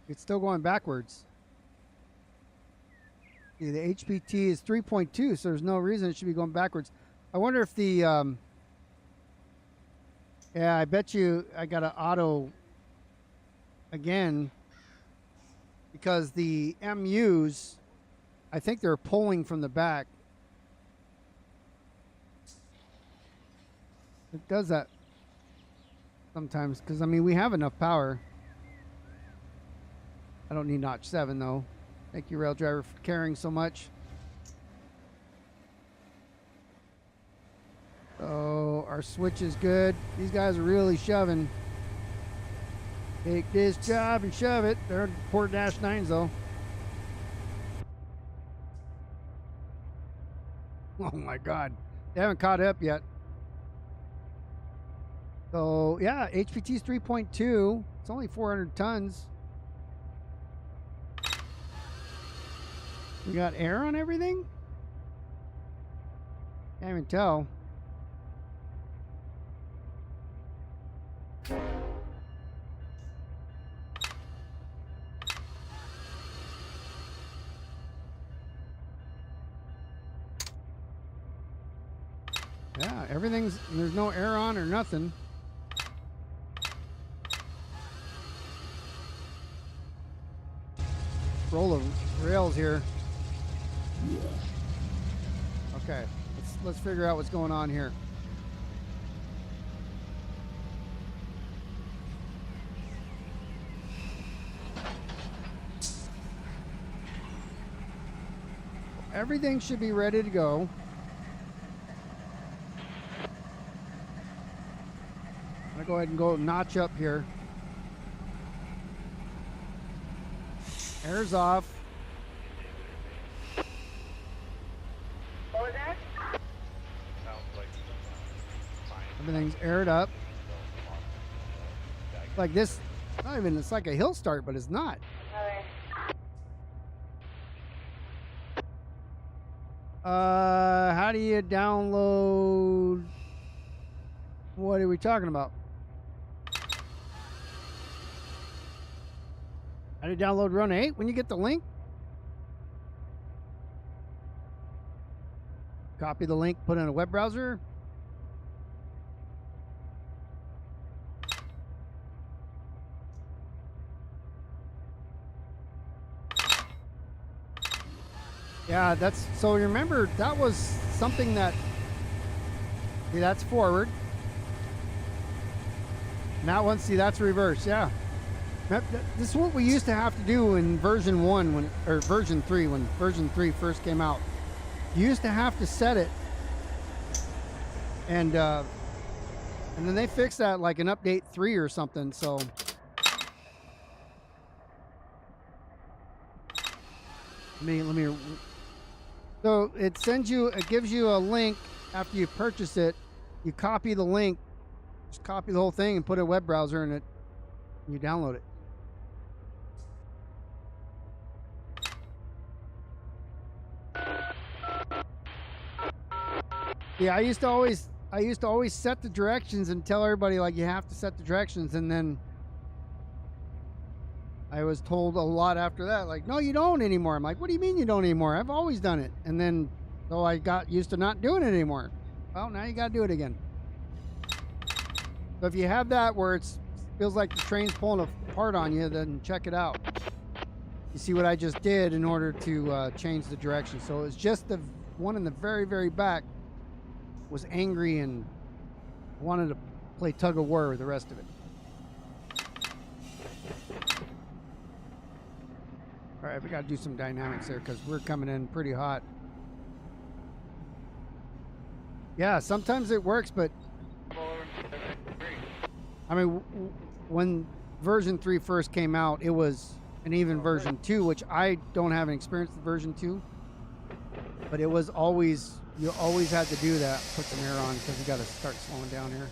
It's still going backwards. See, the HPT is 3.2, so there's no reason it should be going backwards. I wonder if the yeah, I bet you I got an auto again, because the MUs, I think they're pulling from the back. It does that sometimes, because I mean we have enough power. I don't need notch 7 though. Thank you, rail driver, for caring so much. So our switch is good. These guys are really shoving. Take this job and shove it. They're port dash 9s though. Oh my God. They haven't caught up yet. So yeah, HPT is 3.2. It's only 400 tons. We got air on everything? Can't even tell. Yeah, everything's, there's no air on or nothing. Roll of rails here. Okay, let's figure out what's going on here. Everything should be ready to go. I'm gonna go ahead and go notch up here. Air's off. What was that? Everything's aired up. Like this, not even, it's like a hill start, but it's not. Okay. How do you download? What are we talking about? How to download Run 8 when you get the link? Copy the link, put it in a web browser. Yeah, that's so. Remember, that was something that. See, that's forward. And that one, see, that's reverse. Yeah, this is what we used to have to do in version 1 when, or version 3 when version 3 first came out. You used to have to set it, and then they fixed that like in update 3 or something. So. Let me. So it sends you, it gives you a link after you purchase it. You copy the link, just copy the whole thing and put it in a web browser, and you download it. Yeah, I used to always set the directions and tell everybody like you have to set the directions, and then I was told a lot after that, like, no, you don't anymore. I'm like, what do you mean you don't anymore? I've always done it. And then, so I got used to not doing it anymore. Well, now you got to do it again. So if you have that where it feels like the train's pulling apart on you, then check it out. You see what I just did in order to change the direction. So it was just the one in the very, very back was angry and wanted to play tug of war with the rest of it. All right, we got to do some dynamics there because we're coming in pretty hot. Yeah, sometimes it works, but I mean, when version 3 first came out, it was an even version 2, which I don't have an experience with version 2, but it was always, you always had to do that, put some air on because you got to start slowing down here.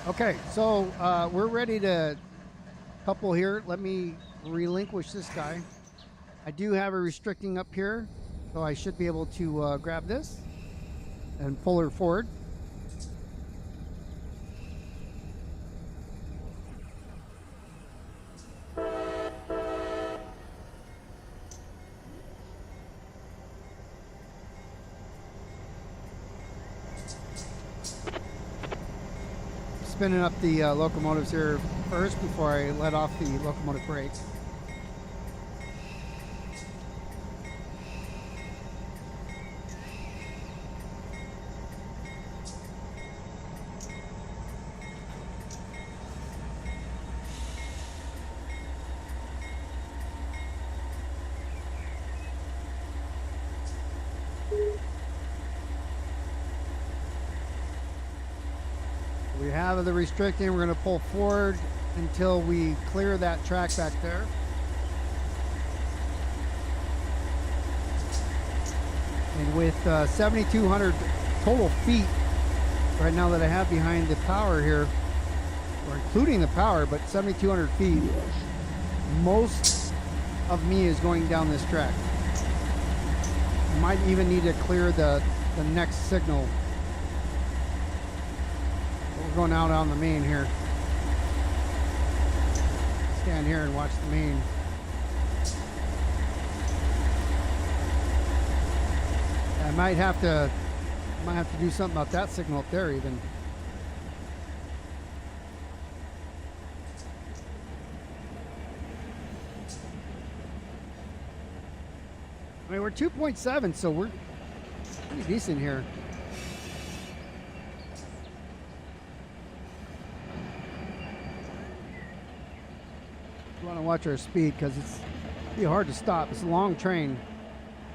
Okay, so we're ready to couple here. Let me relinquish this guy. I do have a restricting up here, so I should be able to grab this and pull her forward. Spinning up the locomotives here first before I let off the locomotive brakes. We have the restricting. We're going to pull forward until we clear that track back there. And with 7,200 total feet right now that I have behind the power here, or including the power, but 7,200 feet, most of me is going down this track. I might even need to clear the next signal. We're going out on the main here. Stand here and watch the main. I might have to do something about that signal up there even. I mean, we're 2.7, so we're pretty decent here. We want to watch our speed because it's be hard to stop. It's a long train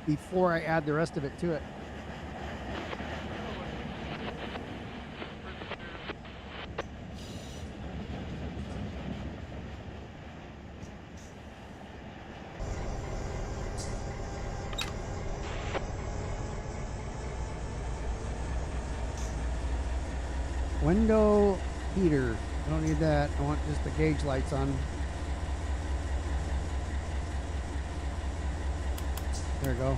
before I add the rest of it to it. Window heater. I don't need that. I want just the gauge lights on. There we go.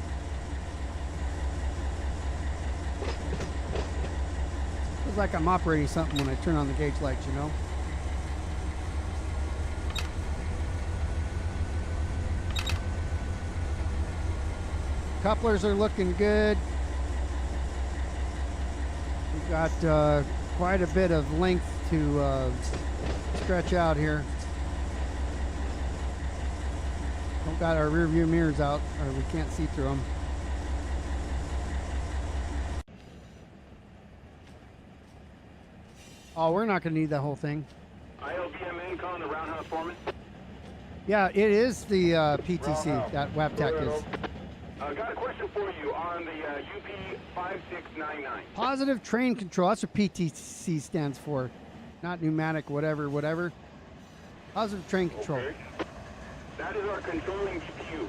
Feels like I'm operating something when I turn on the gauge lights, you know? Couplers are looking good. We've got quite a bit of length to stretch out here. Don't got our rear view mirrors out, or we can't see through them. Oh, we're not going to need that whole thing. ILBMN calling the Roundhouse Foreman. Yeah, it is the PTC that WAPTEC is. Got a question for you on the UP5699. Positive train control. That's what PTC stands for. Not pneumatic, whatever. Positive train control. Okay. That is our controlling GPU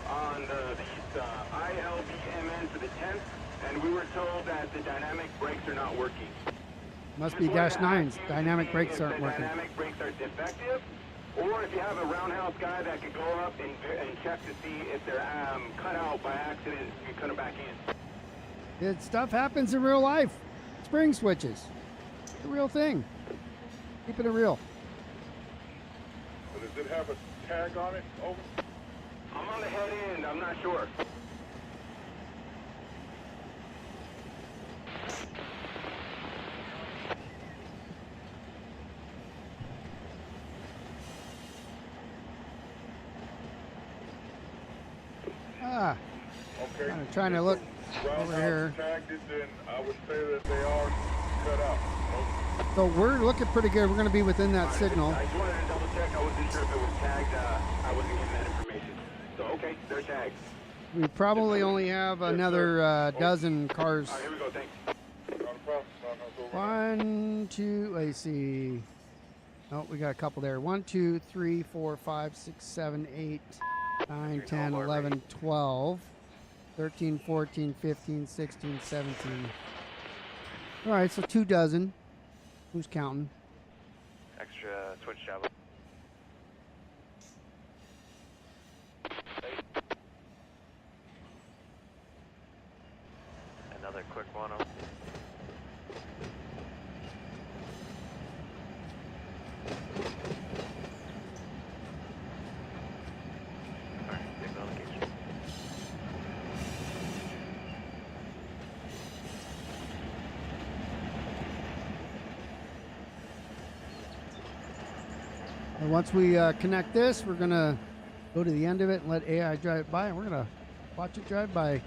on the ILBMN for the 10th, and we were told that the dynamic brakes are not working. Must be dash 9s. Dynamic brakes aren't the working. Dynamic brakes are defective, or if you have a roundhouse guy that could go up and check to see if they're cut out by accident, you cut them back in. It stuff happens in real life. Spring switches. It's a real thing. Keep it real. So does it have a tag on it? Over. I'm on the head end, I'm not sure. Okay. I'm trying to look over here. Tagged it, then I would say that they are cut out. So we're looking pretty good. We're going to be within that signal. I just wanted to double check. I wasn't sure if it was tagged. I wasn't given that information. So, okay, they're tagged. We probably only have another dozen cars. All right, here we go, thanks. Not a problem. Not over. 1, 2, let's see. Oh, we got a couple there. 1, 2, 3, 4, 5, 6, 7, 8, 9, 10, 11, 12, 13, 14, 15, 16, 17. All right, so 2 dozen. Who's counting? Extra switch job. Another quick one. And once we connect this, we're going to go to the end of it and let AI drive it by, and we're going to watch it drive by.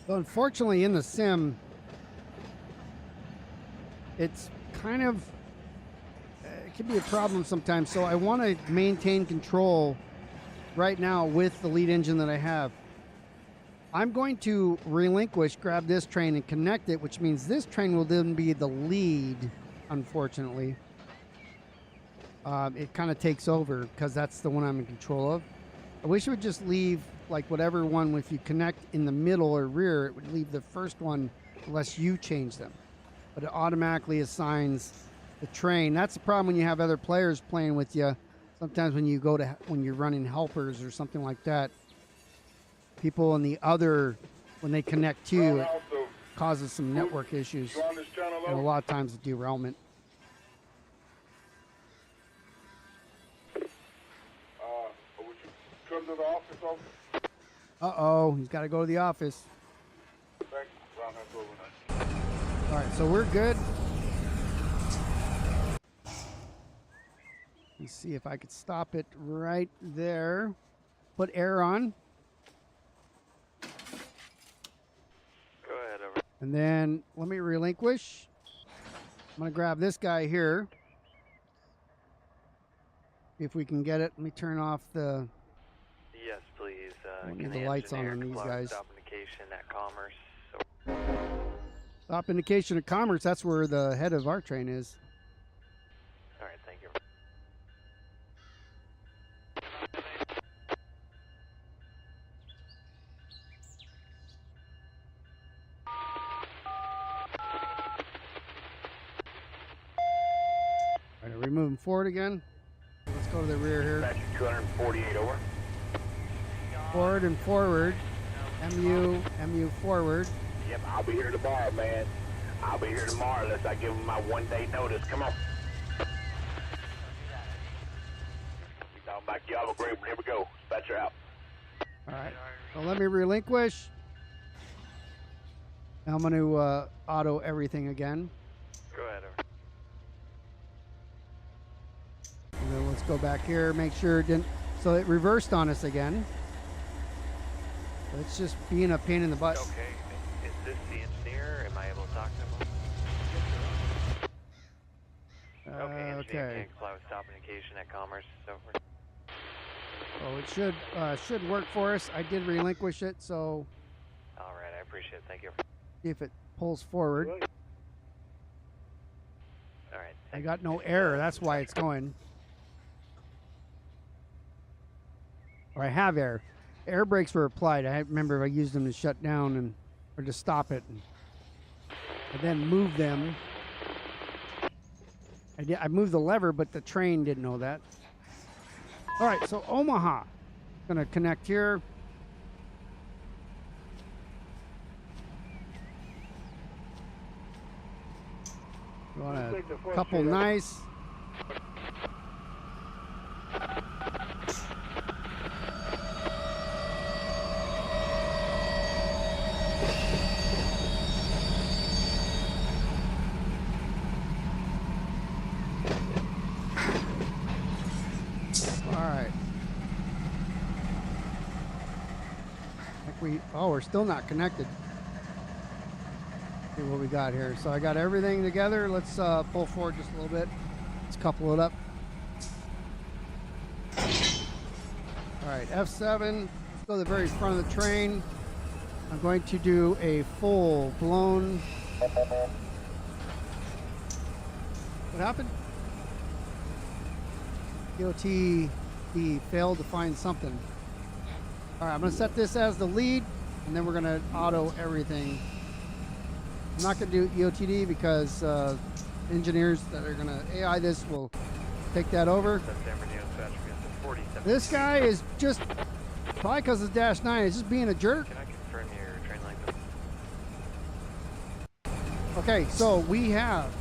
So unfortunately, in the sim, it's kind of, it can be a problem sometimes. So I want to maintain control right now with the lead engine that I have. I'm going to relinquish, grab this train and connect it, which means this train will then be the lead, unfortunately. It kind of takes over because that's the one I'm in control of. I wish it would just leave like whatever one, if you connect in the middle or rear, it would leave the first one unless you change them. But it automatically assigns the train. That's the problem when you have other players playing with you. Sometimes when you're running helpers or something like that, people in the other, when they connect to you, it causes some network issues. And a lot of times it's derailment. Would you come to the office over? Uh-oh, he's got to go to the office. Thanks. Roundhouse overnight. All right, so we're good. Let's see if I could stop it right there. Put air on. Go ahead, over. And then let me relinquish. I'm going to grab this guy here. If we can get it. Let me turn off the... Yes, please. Don't Can need the lights on these guys. Stop indication at Commerce. Stop indication of Commerce. That's where the head of our train is. All right, thank you. we moving forward again? Let's go to the rear here. Dispatch 248 over. Forward and forward. MU forward. Yep, I'll be here tomorrow, man. I'll be here tomorrow unless I give them my 1-day notice. Come on. We talking about y'all. Great. Here we go. Dispatcher out. All right. So let me relinquish. Now I'm going to auto everything again. Go ahead. And then let's go back here. Make sure it didn't. So it reversed on us again. It's just being a pain in the butt. Okay. Is this the engineer? Am I able to talk to him? Okay, engineer Okay. can't comply with stop indication at Commerce. So Oh, it should work for us. I did relinquish it, so all right, I appreciate it. Thank you. see if it pulls forward. All right. I got no error. That's why it's going. Or I have error. Air brakes were applied. I remember I used them to shut down or to stop it. I then moved them. I moved the lever, but the train didn't know that. All right, so Omaha. Gonna connect here. You want a couple nice. We're still not connected. See what we got here. So I got everything together. Let's pull forward just a little bit. Let's couple it up. All right, F7. Let's go to the very front of the train. I'm going to do a full blown. What happened? DOT, he failed to find something. All right, I'm going to set this as the lead, and then we're going to auto everything. I'm not going to do EOTD because engineers that are going to AI this will take that over. This guy is just, probably because it's Dash 9, is just being a jerk. Can I confirm your train length? Okay, so we have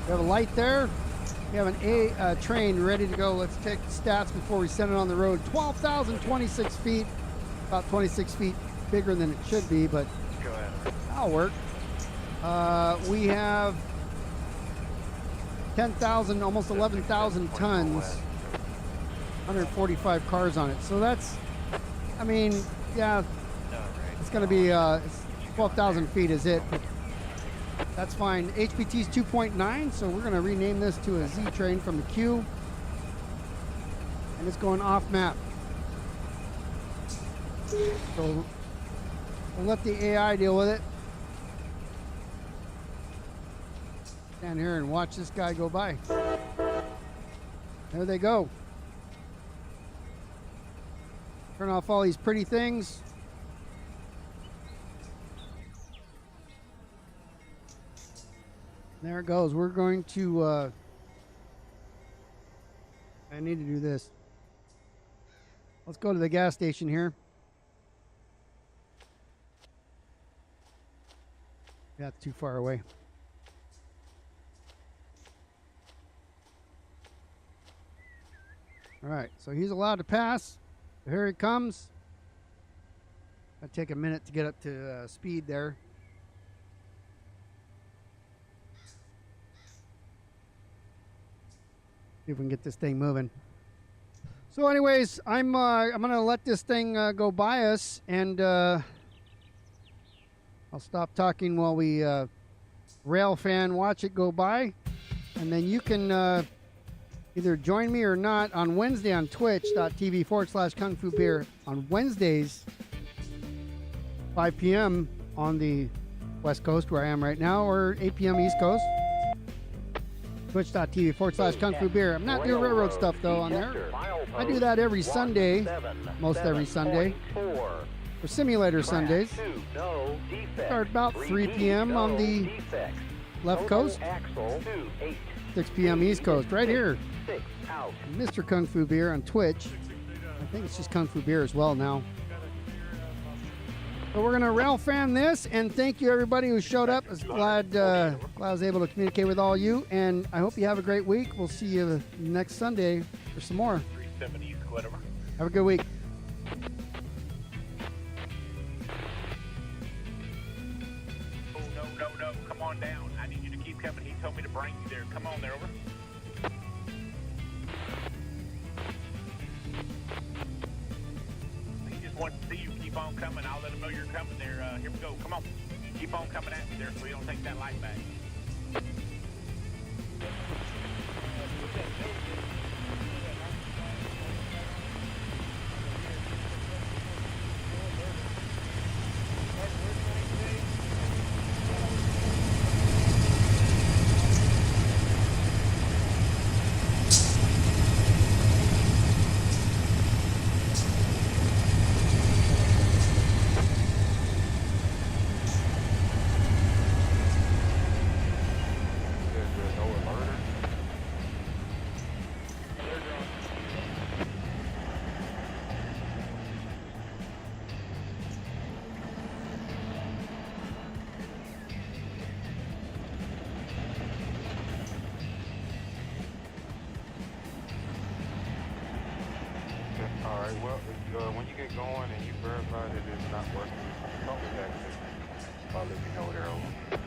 a light there. We have an train ready to go. Let's take the stats before we send it on the road. 12,026 feet, about 26 feet bigger than it should be, but go ahead. That'll work. We have 10,000, almost 11,000 tons, 145 cars on it. So that's, I mean, yeah, it's going to be 12,000 feet is it. That's fine. HPT's 2.9, so we're going to rename this to a Z train from the Q. And it's going off map. So we'll let the AI deal with it. Stand here and watch this guy go by. There they go. Turn off all these pretty things. There it goes. We're going to, I need to do this. Let's go to the gas station here. That's too far away. All right, so he's allowed to pass. So here he comes. It'll take a minute to get up to speed there. See if we can get this thing moving. So anyways, I'm gonna let this thing go by us, and I'll stop talking while we rail fan watch it go by, and then you can either join me or not on Wednesday on twitch.tv/KungfuBeer on Wednesdays 5 p.m. on the West Coast where I am right now, or 8 p.m. East Coast. Twitch.tv/KungfuBeer. I'm not doing railroad stuff though on there. I do that every Sunday, most every Sunday, for Simulator Sundays. Start about 3 p.m. on the left coast, Axle 28. 6 p.m. East Coast, right here. 6 out. Mr. KungfuBeer on Twitch. I think it's just KungfuBeer as well now. So we're gonna rail fan this, and thank you everybody who showed up. I was glad I was able to communicate with all you, and I hope you have a great week. We'll see you next Sunday for some more. 370 whatever. Have a good week. Oh, no, come on down. I need you to keep coming. He told me to bring you there. Come on there, over. He just wants to see you. Keep on coming. I'll let him know you're coming there. Here we go. Come on. Keep on coming at me there so we don't take that light back. Alright, well, when you get going and you verify that it's not working, call me back. I'll let you know they're over.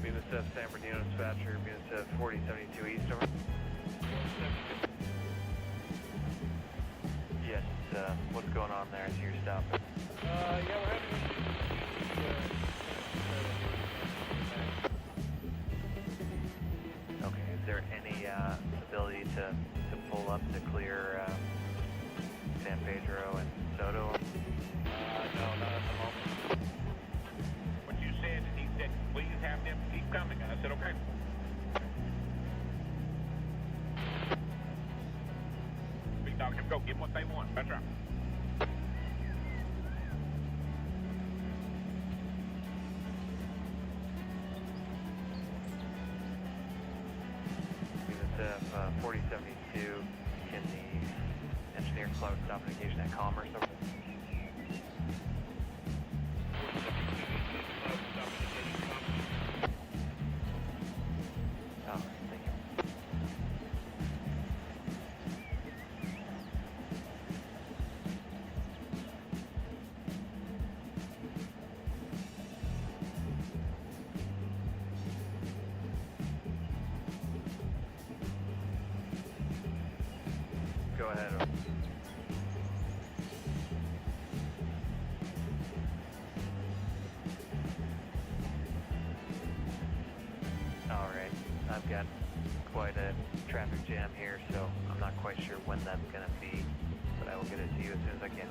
BNSF San Bernardino dispatcher, BNSF 4072 East, over. Yes, what's going on there? So you're stopping? Yeah, we're having Okay, is there any ability to pull up to clear San Pedro and Soto? no, not at the moment. What you said, and he said, please have them keep coming. And I said, okay. Big dog, here we go. Give them what they want. That's right. BNSF 4072 in the engineer cloud stop indication at Commerce, over. Oh, thank you. Go ahead. All right, I've got quite a traffic jam here, so I'm not quite sure when that's going to be, but I will get it to you as soon as I can.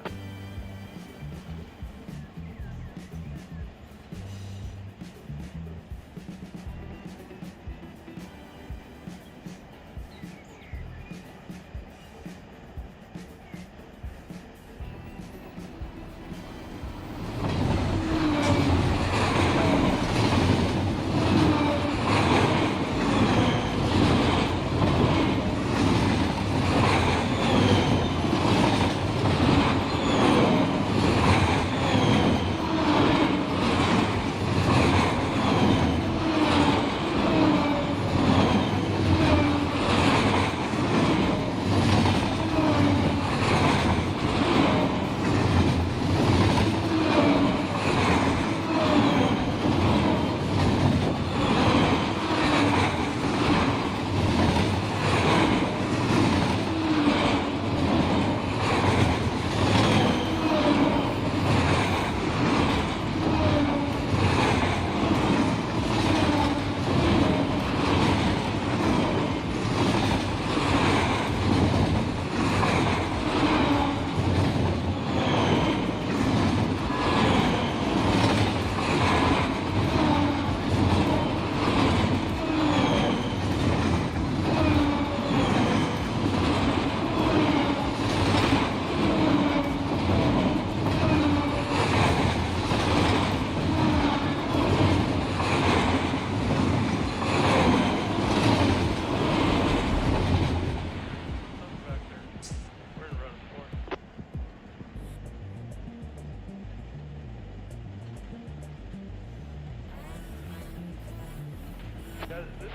Yeah, this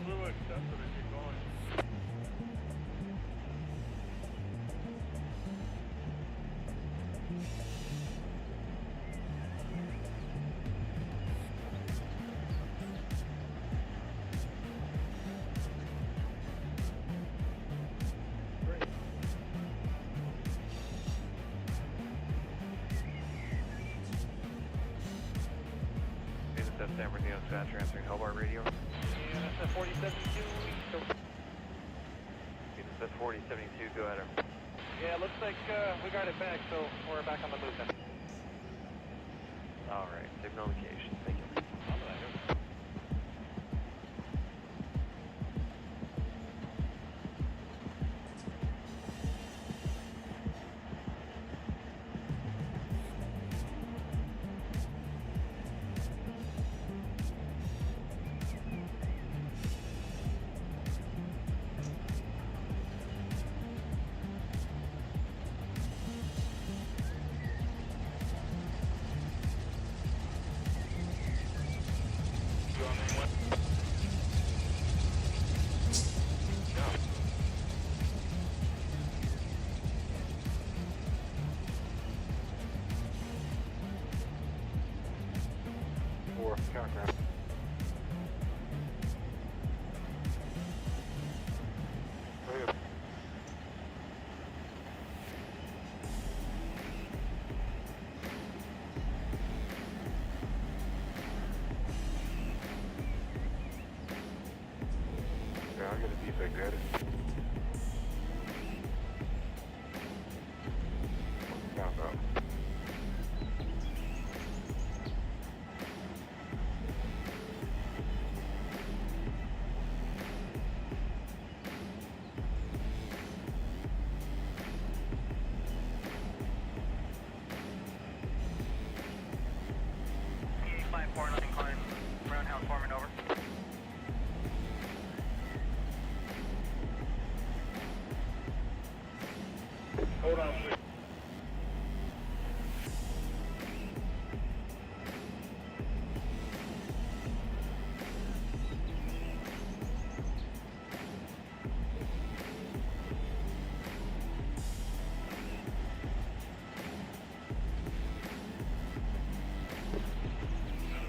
fluid, that's what it keep going. BNSF San Bernardino South transferring Hobart radio. BNSF 4072, BNSF 4072, go ahead. yeah, looks like we got it back, so we're back on the move then. Alright, signal location, thank you. Countdown. Go ahead. Yeah, I'll get a defect at it. Count out. Roundhouse foreman over. Hold on, please.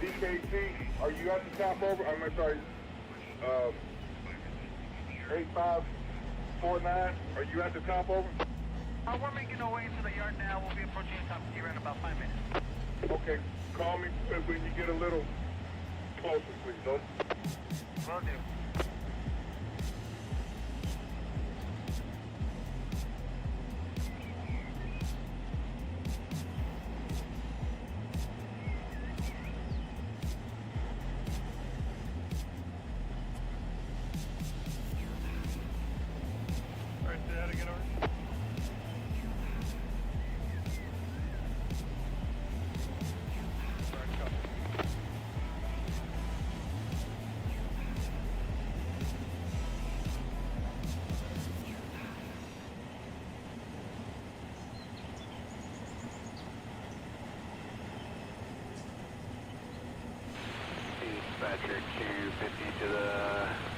DKT, are you at the top over? I'm sorry, 8549, are you at the top over? We're making our way into the yard now. We'll be approaching the top here in about 5 minutes. Okay, call me when you get a little closer, please, no? Will do. Alright, say that again, over. Dispatcher 250 to the